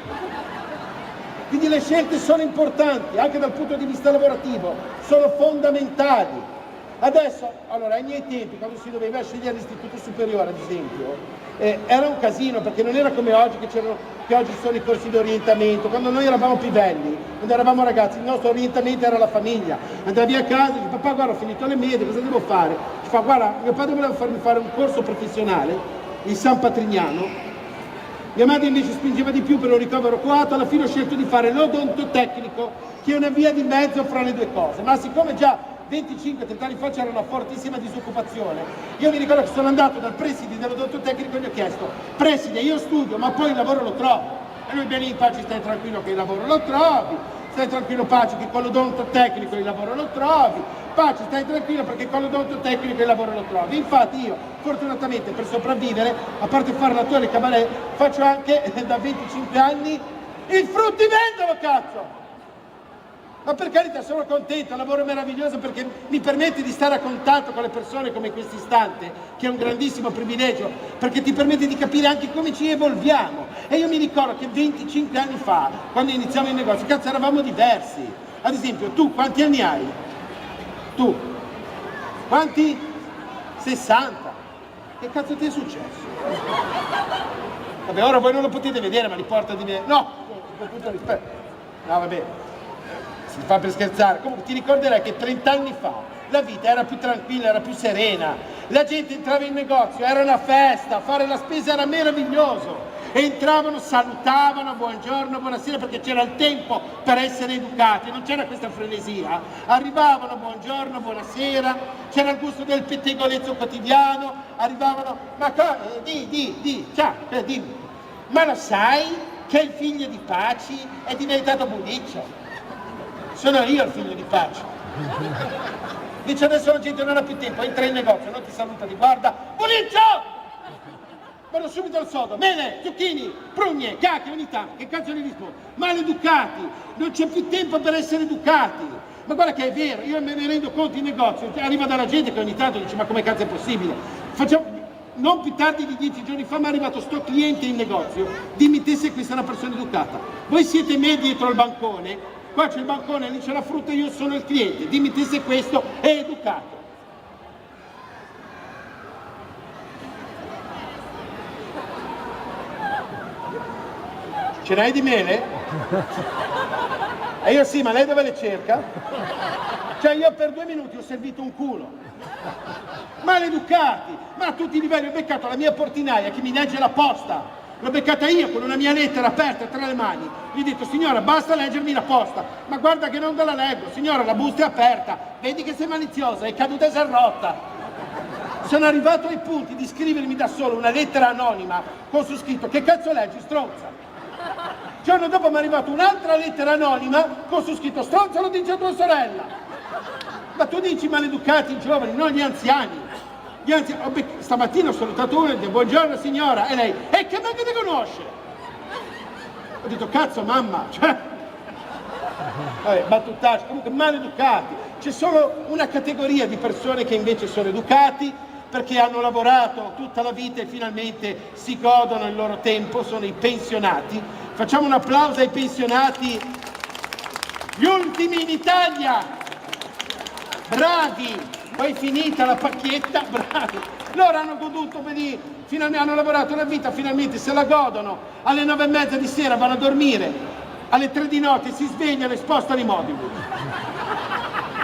Quindi le scelte sono importanti, anche dal punto di vista lavorativo, sono fondamentali. Adesso, allora, ai miei tempi, quando si doveva scegliere l'istituto superiore, ad esempio, era un casino, perché non era come oggi, che oggi sono i corsi di orientamento. Quando noi eravamo più belli, quando eravamo ragazzi, il nostro orientamento era la famiglia. Andavi a casa e dici: papà, guarda, ho finito le medie, cosa devo fare? Ci fa: guarda, mio padre voleva farmi fare un corso professionale in San Patrignano, mia madre invece spingeva di più per un ricovero coato. Alla fine ho scelto di fare l'odontotecnico, che è una via di mezzo fra le due cose. Ma siccome già 25-30 anni fa c'era una fortissima disoccupazione, io mi ricordo che sono andato dal preside dell'odontotecnico e gli ho chiesto: preside, io studio, ma poi il lavoro lo trovo? E lui: bene, in pace, stai tranquillo che il lavoro lo trovi, stai tranquillo, pace, che con l'odontotecnico il lavoro lo trovi, pace, stai tranquillo perché con l'odontotecnico il lavoro lo trovi. Infatti io, fortunatamente, per sopravvivere, a parte fare l'attore cabaret, faccio anche da 25 anni il fruttivendolo, cazzo! Ma per carità, sono contento, il lavoro è meraviglioso perché mi permette di stare a contatto con le persone come in questo istante, che è un grandissimo privilegio, perché ti permette di capire anche come ci evolviamo. E io mi ricordo che 25 anni fa, quando iniziamo il negozio, cazzo, eravamo diversi. Ad esempio, tu quanti anni hai? Tu? Quanti? 60. Che cazzo ti è successo? Vabbè, ora voi non lo potete vedere, ma li porta di me. No, con tutto rispetto. No, vabbè. Si fa per scherzare. Comunque ti ricorderai che 30 anni fa la vita era più tranquilla, era più serena, la gente entrava in negozio, era una festa, fare la spesa era meraviglioso, entravano, salutavano, buongiorno, buonasera, perché c'era il tempo per essere educati, non c'era questa frenesia, arrivavano, buongiorno, buonasera, c'era il gusto del pettegolezzo quotidiano, arrivavano: ma ciao, dimmi, ma lo sai che il figlio di Paci è diventato buliccio? Sono io il figlio di Paci. Dice: adesso la gente non ha più tempo, entra in negozio, non ti saluta, ti guarda: buliccio! Vado subito al sodo, mele, zucchini, prugne, cacche, ogni tanto. Che cazzo ne rispondo? Maleducati, non c'è più tempo per essere educati. Ma guarda che è vero, io me ne rendo conto in negozio, arriva dalla gente che ogni tanto dice: ma come cazzo è possibile? Non più tardi di 10 giorni fa mi è arrivato sto cliente in negozio, dimmi te se questa è una persona educata. Voi siete me dietro al bancone, qua c'è il bancone, lì c'è la frutta, io sono il cliente, dimmi te se questo è educato. Ce n'hai di mele? E io sì, ma lei dove le cerca? Cioè io per 2 minuti ho servito un culo. Maleducati, ma a tutti i livelli. Ho beccato la mia portinaia che mi legge la posta, l'ho beccata io con una mia lettera aperta tra le mani, gli ho detto: signora, basta leggermi la posta. Ma guarda che non te la leggo. Signora, la busta è aperta, vedi che sei maliziosa, è caduta e si è rotta. Sono arrivato ai punti di scrivermi da solo una lettera anonima con su scritto: che cazzo leggi, stronza? Il giorno dopo mi è arrivata un'altra lettera anonima con su scritto: stronza, lo dice tua sorella. Ma tu dici maleducati i giovani, non gli anziani. Gli anziani. Stamattina ho salutato uno e ho detto: buongiorno signora, e lei: e che me che ti conosce? Ho detto: cazzo mamma, cioè. Vabbè, battutacci, comunque maleducati. C'è solo una categoria di persone che invece sono educati, perché hanno lavorato tutta la vita e finalmente si godono il loro tempo, sono i pensionati. Facciamo un applauso ai pensionati, gli ultimi in Italia. Bravi, poi finita la pacchietta, bravi. Loro hanno goduto, vedi, finalmente hanno lavorato una vita, finalmente se la godono. Alle 9:30 di sera vanno a dormire, alle 3 di notte si svegliano e spostano i mobili.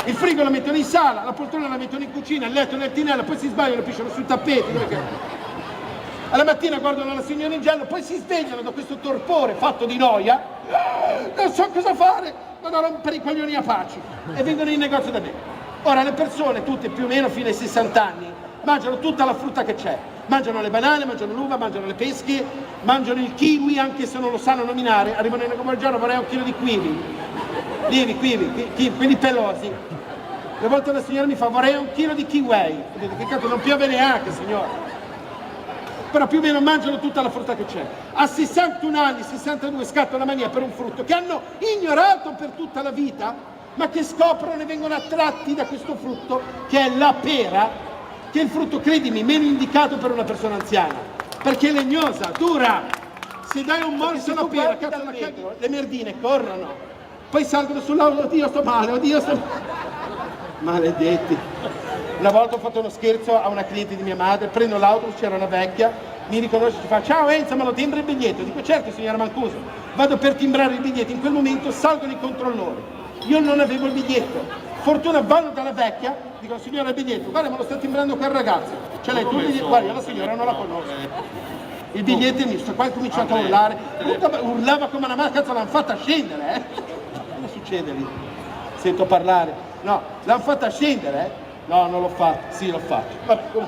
Il frigo lo mettono in sala, la poltrona la mettono in cucina, il letto nel tinello, poi si sbagliano e pisciano sul tappeto. Alla mattina guardano la signora in giallo, poi si svegliano da questo torpore fatto di noia. Non so cosa fare, vado a rompere i coglioni a Paci. E vengono in negozio da me. Ora le persone, tutte più o meno fino ai 60 anni, mangiano tutta la frutta che c'è. Mangiano le banane, mangiano l'uva, mangiano le pesche, mangiano il kiwi anche se non lo sanno nominare. Arrivano in negozio: buongiorno, vorrei 1 chilo di kiwi. Kiwi, quelli pelosi. Una volta la signora mi fa: vorrei 1 chilo di kiwi. Ho detto: che cazzo, non piove neanche signora. Però più o meno mangiano tutta la frutta che c'è. A 61 anni, 62 scatta la mania per un frutto che hanno ignorato per tutta la vita, ma che scoprono e vengono attratti da questo frutto che è la pera, che è il frutto, credimi, meno indicato per una persona anziana, perché è legnosa, dura, Se dai un morso alla pera, cazzo la cagano, le merdine corrono, poi salgono sull'auto, oddio sto male, oddio sto maledetti. Una volta ho fatto uno scherzo a una cliente di mia madre, prendo l'autobus, c'era una vecchia, mi riconosce e ci fa ciao Enzo, ma lo timbra il biglietto? Dico certo signora Mancuso, vado per timbrare il biglietto, in quel momento salgono i controllori, io non avevo il biglietto, fortuna vanno dalla vecchia, dico signora il biglietto, guarda ma lo sta timbrando quel ragazzo, cioè lei tu il biglietto, guarda io la signora non la conosco. Il biglietto è misto, qua ha cominciato a urlare, urlava come una macchina, cazzo l'hanno fatta scendere, Cosa succede lì? Sento parlare, no, l'hanno fatta scendere, No, non l'ho fatto, sì l'ho fatto. Vabbè,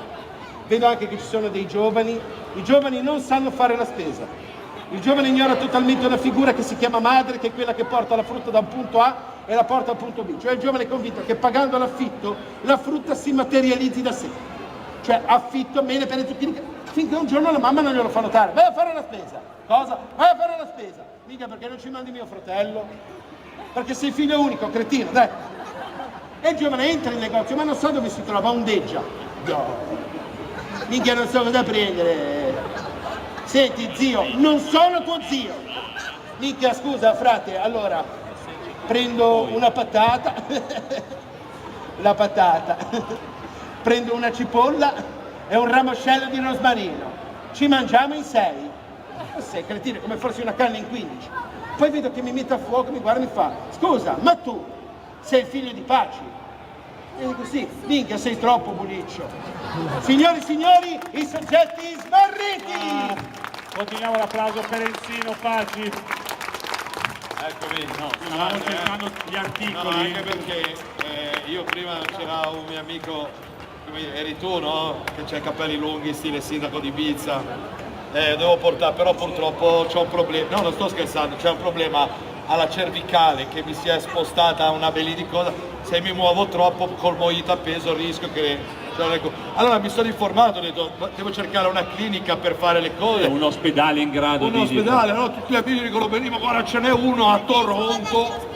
vedo anche che ci sono dei giovani, i giovani non sanno fare la spesa. Il giovane ignora totalmente una figura che si chiama madre, che è quella che porta la frutta da un punto A e la porta al punto B. Cioè il giovane è convinto che pagando l'affitto la frutta si materializzi da sé. Cioè affitto, mele per i zucchini, finché un giorno la mamma non glielo fa notare. Vai a fare la spesa. Cosa? Vai a fare la spesa. Mica perché non ci mandi mio fratello? Perché sei figlio unico, cretino, dai. E il giovane entra in negozio, ma non sa dove si trova, ondeggia. No. Minchia non so cosa prendere. Senti zio, non sono tuo zio. Minchia scusa frate, allora prendo una patata, la patata, prendo una cipolla e un ramoscello di rosmarino. Ci mangiamo in 6. Sei cretino, come fossi una canna in 15. Poi vedo che mi mette a fuoco, mi guarda e mi fa, scusa, ma tu sei il figlio di Paci? E dico sì, minchia sei troppo buliccio. Signori e signori, i soggetti smarriti! Continuiamo l'applauso per Enzino Paci. Eccomi, Stavamo cercando gli articoli. No, anche perché io prima c'era un mio amico, eri tu, no? Che c'ha i capelli lunghi, stile sindaco di Ibiza. Devo portare, però purtroppo c'ho un problema, no non sto scherzando, c'è un problema alla cervicale che mi si è spostata una belli di cosa, se mi muovo troppo col mojito a peso rischio che... Allora mi sono informato, ho detto devo cercare una clinica per fare le cose. Un ospedale in grado un di... ospedale, no? Tutti gli amici dicono benissimo, guarda ce n'è uno a Toronto.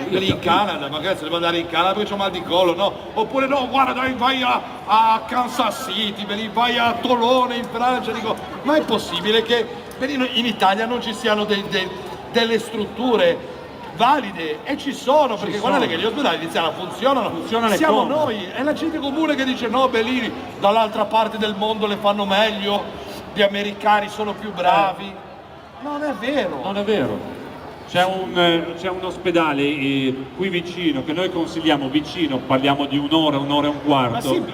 Lì in Canada, magari se devo andare in Canada perché c'ho mal di collo, no? Oppure no, guarda dai, vai a Kansas City, vai a Tolone in Francia, dico, ma è possibile che in Italia non ci siano delle strutture valide? E ci sono, perché guardate che gli ospedali iniziano, funzionano, siamo noi, è la gente comune che dice no, Bellini, dall'altra parte del mondo le fanno meglio, gli americani sono più bravi, non è vero. Non è vero. C'è un ospedale qui vicino, che noi consigliamo vicino, parliamo di un'ora e un quarto, sì,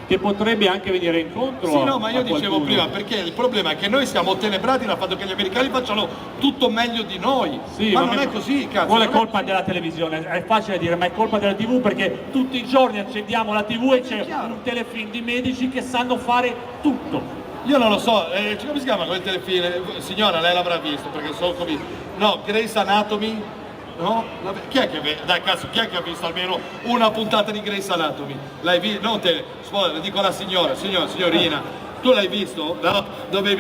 che potrebbe anche venire incontro sì, no, ma io dicevo qualcuno. prima, perché il problema è che noi siamo tenebrati dal fatto che gli americani facciano tutto meglio di noi, Sì, ma non è così, cazzo. Qual è colpa della televisione? È facile dire, ma è colpa della TV perché tutti i giorni accendiamo la TV e c'è un telefilm di medici che sanno fare tutto. Io non lo so, come si chiama quel telefilm? Signora, lei l'avrà visto, perché sono convinto. No, Grey's Anatomy? No? Chi è che dai cazzo, chi è che ha visto almeno una puntata di Grey's Anatomy? L'hai visto? Non te, dico alla signorina, tu l'hai visto? No?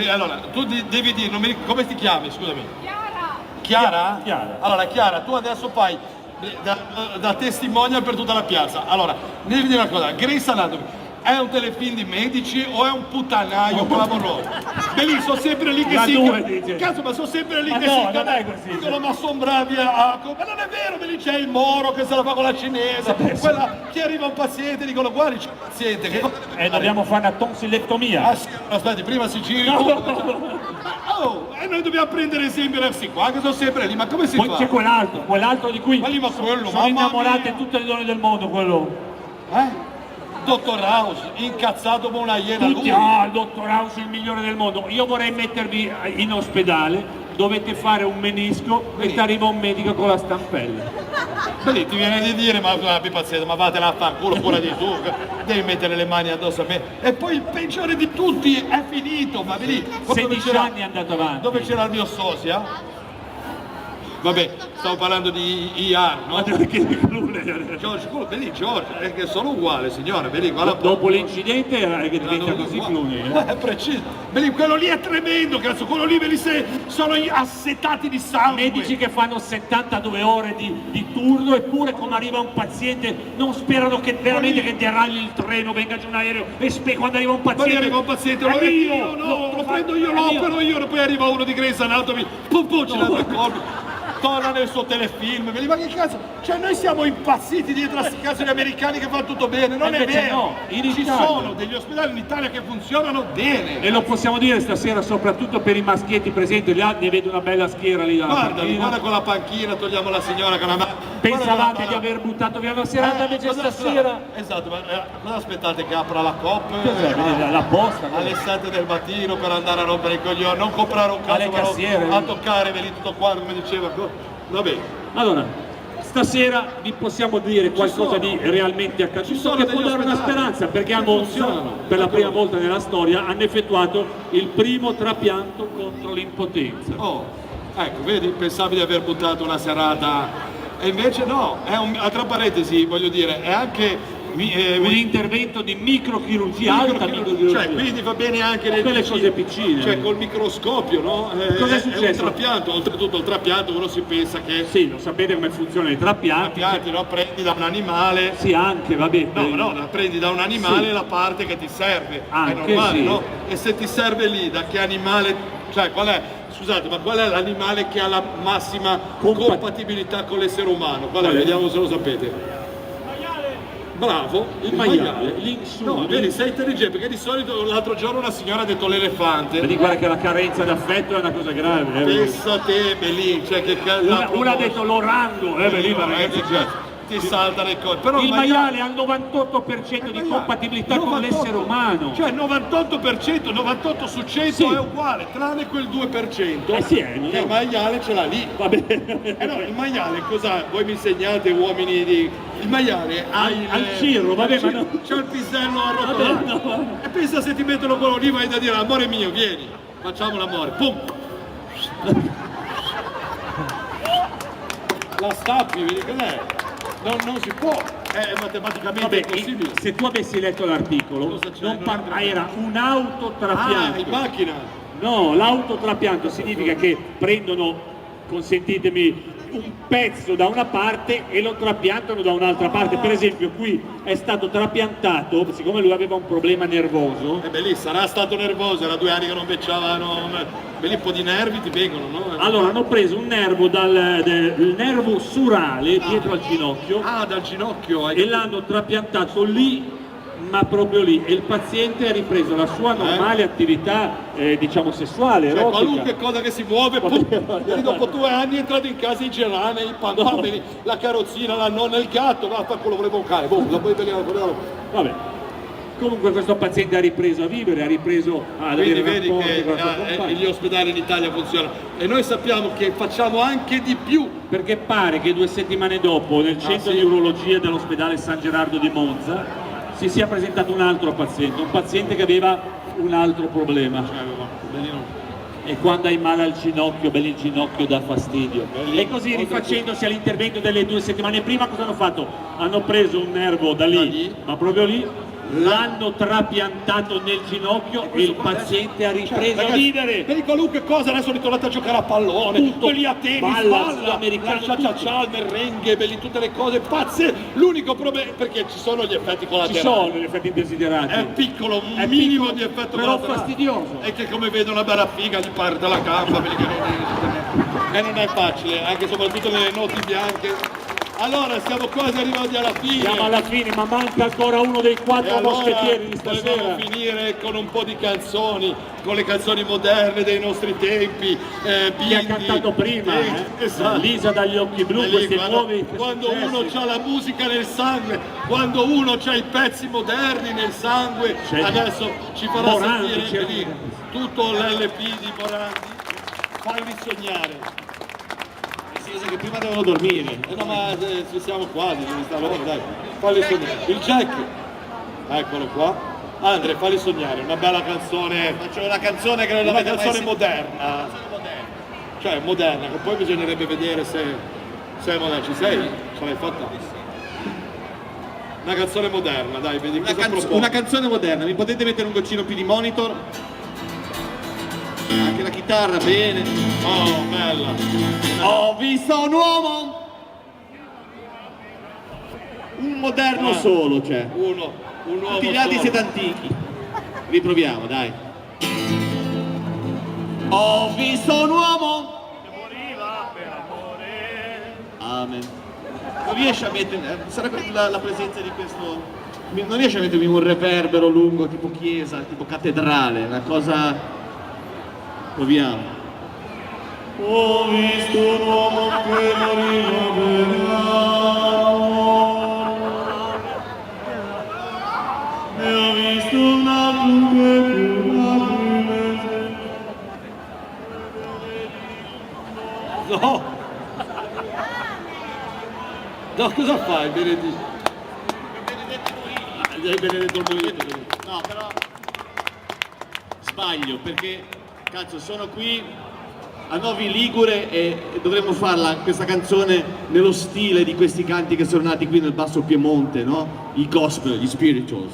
Allora, tu devi dire, non mi ricordo, come ti chiami, scusami? Chiara? Chiara? Allora Chiara, tu adesso fai da testimonial per tutta la piazza. Allora, mi devi dire una cosa, Grey's Anatomy è un telefilm di medici o è un puttanaio clamoroso? Beh, sono sempre lì che cazzo, ma sono sempre lì che dicono ma sono bravi ma non è vero, lì c'è il Moro che se la fa con la cinese, quella che arriva un paziente, dicono guarda c'è un paziente che... dobbiamo fare una tonsillettomia. Ah sì, aspetti, prima si gira e noi dobbiamo prendere sempre questi qua che sono sempre lì, ma come si fa? Poi c'è quell'altro di cui sono innamorate tutte le donne del mondo, quello. Dottor House, incazzato come una iena. Tutti, il Dottor House è il migliore del mondo. Io vorrei mettervi in ospedale, dovete fare un menisco e ti arriva un medico con la stampella. Beh, ti viene di dire, ma abbi pazienza, ma vattene a fanculo pure di tu, devi mettere le mani addosso a me. E poi il peggiore di tutti è finito, ma vedi, 16 anni è andato avanti. Dove c'era il mio sosia? Vabbè, stavo parlando di IR, no? Ma perché di Clooney? George Clooney, vedi George, è che sono uguali, signore, vedi, guarda. Dopo l'incidente è che diventa così Clooney. È preciso, vedi, quello lì è tremendo, cazzo, quello lì, vedi se sono assetati di sangue. Medici che fanno 72 ore di turno, eppure come arriva un paziente non sperano che veramente che deragli il treno, venga giù un aereo e quando arriva un paziente... Poi arriva un paziente, lo prendo io, lo opero io, poi arriva uno di Grey's Anatomy, pum, ce l'ha due colpi. Torna nel suo telefilm, ma che cazzo, cioè noi siamo impazziti dietro a questi casi americani che fanno tutto bene, non è vero, no, ci sono degli ospedali in Italia che funzionano bene. E lo possiamo dire stasera soprattutto per i maschietti presenti, gli altri, ne vedo una bella schiera lì dalla panchina. Guarda con la panchina, togliamo la signora con la mano. Pensavate di aver buttato via una serata, invece stasera... Esatto, ma non aspettate che apra la COP la posta alle 7 del mattino per andare a rompere i coglioni, non comprare un cazzo, a toccare lì tutto qua, come diceva. Vabbè. Allora, stasera vi possiamo dire qualcosa di realmente accaduto che può dare una speranza, perché a Monza, per la prima volta nella storia, hanno effettuato il primo trapianto contro l'impotenza. Oh, ecco, vedi, pensavi di aver buttato una serata e invece no, tra parentesi, voglio dire, è anche un intervento di microchirurgia, alta microchirurgia. Cioè, quindi va bene anche nel quelle cose piccine. Cioè col microscopio, no? Cosa è È un successo? trapianto, oltretutto il trapianto uno si pensa che... Sì, lo sapete come funzionano i trapianti. No? Prendi da un animale... Sì, anche, va bene. No, la prendi da un animale sì. La parte che ti serve. Anche, è normale, sì. no? E se ti serve lì, da che animale... Cioè, qual è? Scusate, ma qual è l'animale che ha la massima compatibilità con l'essere umano? Qual è? Vediamo se lo sapete. Bravo, il maiale. No, vedi, sei intelligente, perché di solito l'altro giorno una signora ha detto l'elefante. Vedi, guarda che la carenza d'affetto è una cosa grave. Pensa te, Belin, cioè che una ha detto l'orango, Belin, ragazzi. Ti salta le cose. Però il maiale ha il 98% di compatibilità con l'essere umano. Cioè 98%, 98 su 100 sì. È uguale, tranne quel 2%. Sì, il maiale ce l'ha lì. Va bene. No, il maiale cosa? Voi mi insegnate, uomini di... Il maiale ha al cirro, vabbè, ma no. C'ha il pisello arrotolato. No. E pensa se ti mettono quello lì, vai da dire, amore mio, vieni, facciamo l'amore. Pum! La stappi, vedi cos'è? Non si può, è matematicamente impossibile. Se tu avessi letto l'articolo, era un autotrapianto. In macchina? No, l'autotrapianto significa che prendono, consentitemi, un pezzo da una parte e lo trapiantano da un'altra parte. Per esempio qui è stato trapiantato, siccome lui aveva un problema nervoso. Beh, lì sarà stato nervoso, era 2 anni che non becciavano. Lì un po' di nervi ti vengono, no? Allora hanno preso un nervo del nervo surale dietro al ginocchio. Dal ginocchio. E l'hanno trapiantato lì, ma proprio lì, e il paziente ha ripreso la sua normale attività, diciamo, sessuale, cioè, erotica. qualunque cosa che si muove, e dopo 2 anni è entrato in casa i gerani, i pantaloni, la carrozzina, la nonna, il gatto, quello volevo un cane, la puoi venire. Vabbè. Comunque questo paziente ha ripreso a vivere, ha ripreso ad avere rapporti con la sua che compagna. gli ospedali in Italia funzionano e noi sappiamo che facciamo anche di più. Perché pare che 2 settimane dopo nel centro di urologia dell'ospedale San Gerardo di Monza si sia presentato un altro paziente, un paziente che aveva un altro problema. E quando hai male al ginocchio, il ginocchio dà fastidio. E così, rifacendosi all'intervento delle 2 settimane prima, cosa hanno fatto? Hanno preso un nervo da lì, ma proprio lì, l'hanno trapiantato nel ginocchio e il paziente ha ripreso a vivere. Per qualunque cosa, adesso è ritornato a giocare a pallone, quelli a tennis, balla, il merengue, tutte le cose pazze. L'unico problema, perché ci sono gli effetti collaterali. Ci sono gli effetti indesiderati. È piccolo, un minimo di effetto però collaterale. Fastidioso. E che come vedo una bella figa gli parte la gamba, e non è facile, anche soprattutto nelle notti bianche. Allora, siamo quasi arrivati alla fine. Siamo alla fine, ma manca ancora uno dei 4 moschettieri di stasera. Volevamo finire con un po' di canzoni, con le canzoni moderne dei nostri tempi. Chi ha cantato prima, esatto. Lisa dagli occhi blu, questi nuovi. Quando uno ha la musica nel sangue, quando uno ha i pezzi moderni nel sangue, adesso ci farà sentire lì tutto l'LP di Morandi. Falli sognare. Che prima devono dormire. No, ma ci siamo quasi, dai. Falli sognare. Il Jack, eccolo qua. Andre, falli sognare, una bella canzone. Faccio una canzone che non l'avete mai sentita. Moderna. cioè moderna, che poi bisognerebbe vedere se è moderna. Ci sei? Ce l'hai fatta? Una canzone moderna, dai, vedi cosa proponi. Una canzone moderna, mi potete mettere un goccino più di monitor? Anche la chitarra, bene. Oh, bella. Ho visto un uomo. Un moderno solo c'è. Un uomo Tutti gli altri solo. siete antichi. Riproviamo, dai. Ho visto un uomo che moriva per amore. Amen. Non riesce a mettere, sarà la presenza di questo, non riesce a mettermi un reverbero lungo tipo chiesa, tipo cattedrale, una cosa. Proviamo. Ho visto un uomo che moriva per amore, e ho visto un altro che più lacrime. No! No, cosa fai, Benedetto? Gli hai benedetto il movimento? No, però sbaglio, perché cazzo sono qui a Novi Ligure e dovremmo farla questa canzone nello stile di questi canti che sono nati qui nel Basso Piemonte, no? I gospel, gli spirituals.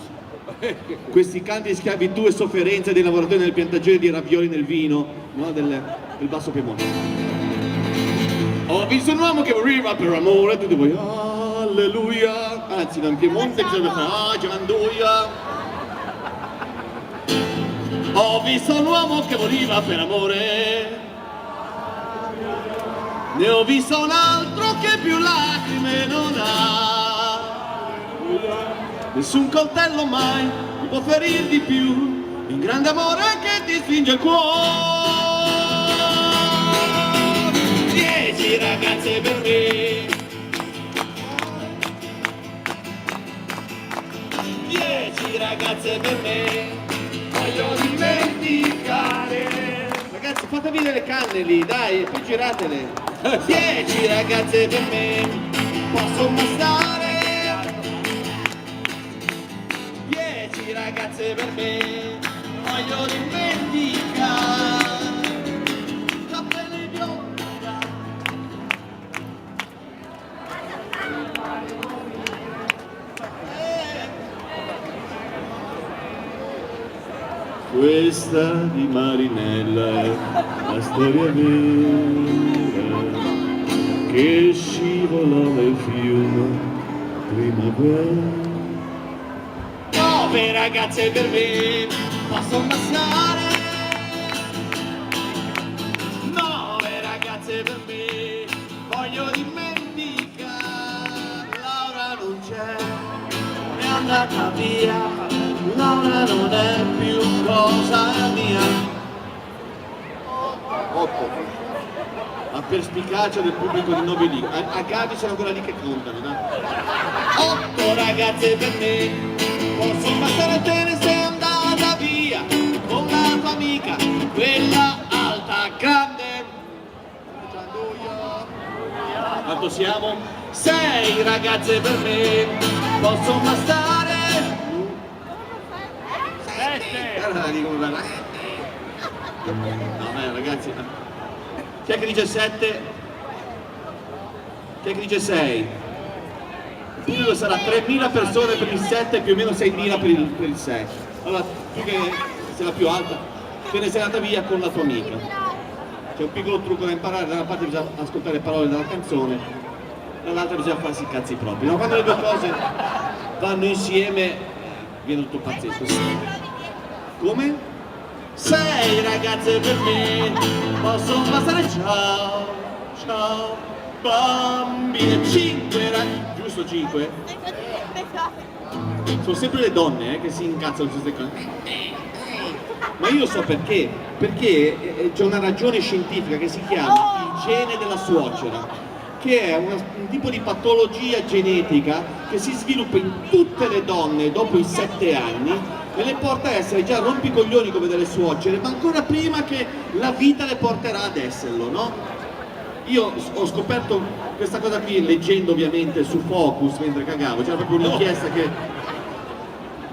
Questi canti di schiavitù e sofferenza dei lavoratori nel piantagione di ravioli nel vino, no? del Basso Piemonte. Ho visto un uomo che moriva per amore, tutti voi, alleluia, anzi in Piemonte bisogna fare, Gianduia. Ho visto un uomo che moriva per amore, ne ho visto un altro che più lacrime non ha, nessun coltello mai ti può ferir di più, il grande amore che ti stringe il cuore. 10 ragazze per me, 10 ragazze per me, voglio dimenticare. Ragazzi, fate vedere le canne lì, dai, poi giratele. 10 ragazze per me, posso bastare. 10 ragazze per me, voglio dimenticare. Capelli biondi. Questa di Marinella è la storia vera che scivola nel fiume primavera. 9 ragazze per me posso passare. 9 ragazze per me voglio dimenticare. Laura non c'è, è andata via. Laura non è più cosa mia. 8. La perspicacia del pubblico di Novi Ligure. A Gabi sono ancora lì che contano, dai. 8 ragazze per me, posso passare te ne sei andata via con la tua amica, quella alta, grande. Quanto siamo? 6 ragazze per me, posso bastare. Guarda lì come bella. No, ragazzi. Chi è che dice 7? Chi è che dice 6? Il pubblico sarà 3.000 persone per il 7 e più o meno 6.000 per il 6. Allora, tu che sei la più alta, te ne sei andata via con la tua amica. C'è un piccolo trucco da imparare, da una parte bisogna ascoltare le parole della canzone, dall'altra bisogna farsi i cazzi propri. No, quando le due cose vanno insieme viene tutto pazzesco. Come? 6 ragazze per me, posso passare, ciao, ciao, bambine. 5 ragazze, giusto 5? Sono sempre le donne che si incazzano su queste cose. Ma io so perché, perché c'è una ragione scientifica che si chiama il gene della suocera, che è un tipo di patologia genetica che si sviluppa in tutte le donne dopo i 7 anni e le porta a essere già rompicoglioni come delle suocere, ma ancora prima che la vita le porterà ad esserlo, no? Io ho scoperto questa cosa qui leggendo ovviamente su Focus mentre cagavo, c'era proprio un'inchiesta che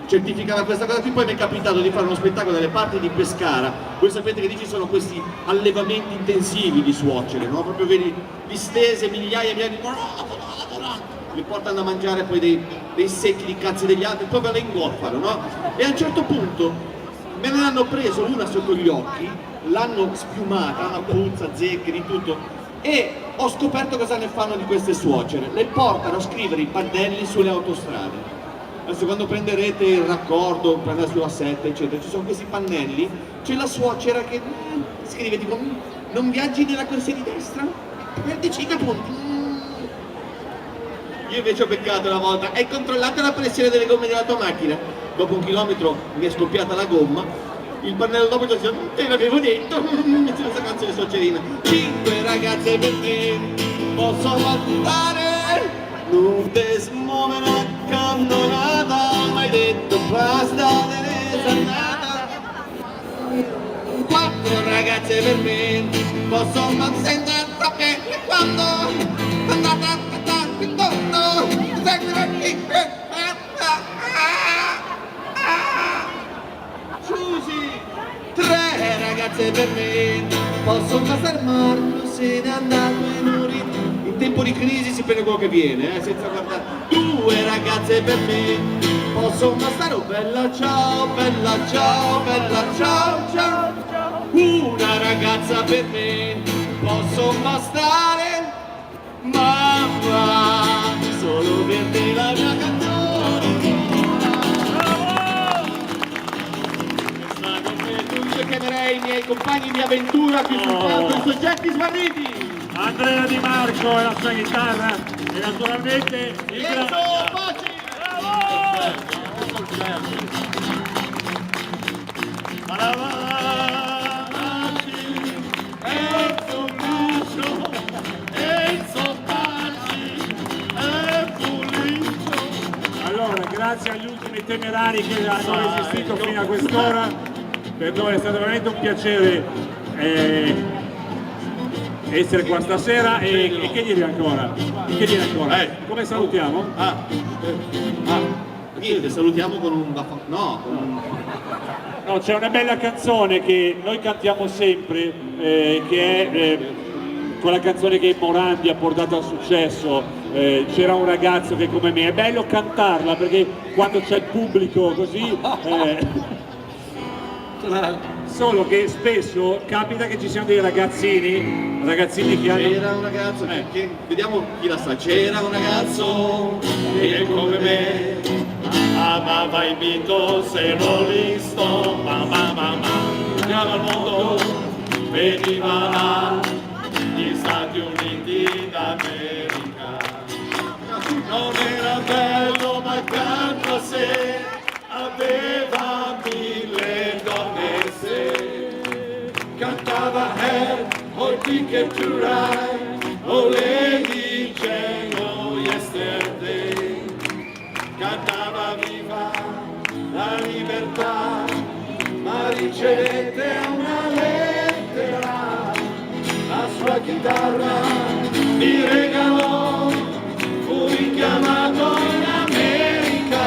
certificava questa cosa qui. Poi mi è capitato di fare uno spettacolo dalle parti di Pescara. Voi sapete che lì ci sono questi allevamenti intensivi di suocere, no? Proprio vedi distese migliaia e migliaia di... li portano a mangiare poi dei secchi di cazzi degli altri, poi ve la ingoffano, no? E a un certo punto me ne hanno preso una sotto gli occhi, l'hanno spiumata, una puzza, zecche, di tutto, e ho scoperto cosa ne fanno di queste suocere. Le portano a scrivere i pannelli sulle autostrade. Adesso quando prenderete il raccordo, prendere sulla 7 eccetera, ci sono questi pannelli, c'è la suocera che scrive tipo non viaggi nella corsia di destra, perdi 5 punti. Io invece ho beccato una volta, hai controllato la pressione delle gomme della tua macchina? Dopo 1 chilometro mi è scoppiata la gomma, il pannello dopo ci ho detto, te l'avevo detto, c'è questa canzone suocerina. 5 ragazze per me possono andare, non ti smuovere accannonata, mai detto basta, te ne sei andata. 4 ragazze per me possono sentire che quando andate a Susi, 3 ragazze per me possono passare Marco, se n'è andato in urito. In tempo di crisi si prende quello che viene, senza guardare. 2 ragazze per me possono bastare. Oh bella ciao, bella ciao, bella ciao, ciao. 1 ragazza per me possono bastare. Mamma, solo per te la mia canzone. Questa con me tu io chiamerei i miei compagni di avventura qui sul campo, i soggetti smarriti. Andrea Di Marco e la sua chitarra e naturalmente il Enzo Paci. Grazie agli ultimi temerari che hanno resistito fino a quest'ora, per noi è stato veramente un piacere essere qua stasera e che dire ancora? Come salutiamo? Niente, salutiamo con un No, c'è una bella canzone che noi cantiamo sempre, che è quella canzone che Morandi ha portato al successo. C'era un ragazzo che come me, è bello cantarla perché quando c'è il pubblico così, solo che spesso capita che ci siano dei ragazzini che hanno... C'era un ragazzo, che vediamo chi la sa, c'era un ragazzo che come me amava i Beatles e Rolling Stone, andiamo al mondo, veniva dagli Stati Uniti d'America. Non era bello ma accanto a sé aveva 1000 donne se cantava Hair or Ticket to Ride, oh Lady Jane, oh Yesterday, cantava viva la libertà, ma ricevette una lettera, la sua chitarra mi regalò, fu richiamato in America.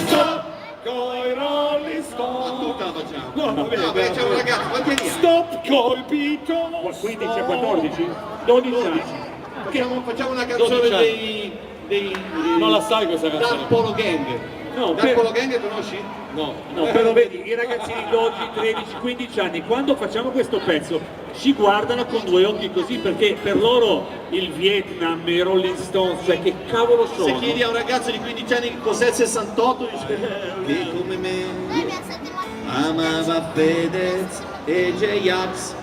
Stop coi Rolling Stone. Tutta la facciamo. No, vabbè, c'è un ragazzo, quanti anni ha? Stop coi Beatles. 15 a 14? 12 anni. Facciamo una canzone dei Non la sai questa canzone? Dark Polo Gang. No, Dark Polo Gang conosci? No, però vedi, i ragazzini di 12, 13, 15 anni, quando facciamo questo pezzo, ci guardano con 2 occhi così, perché per loro il Vietnam e i Rolling Stones, cioè che cavolo sono? Se chiedi a un ragazzo di 15 anni cos'è il 68, dice che come me amava Fedez e J-Ax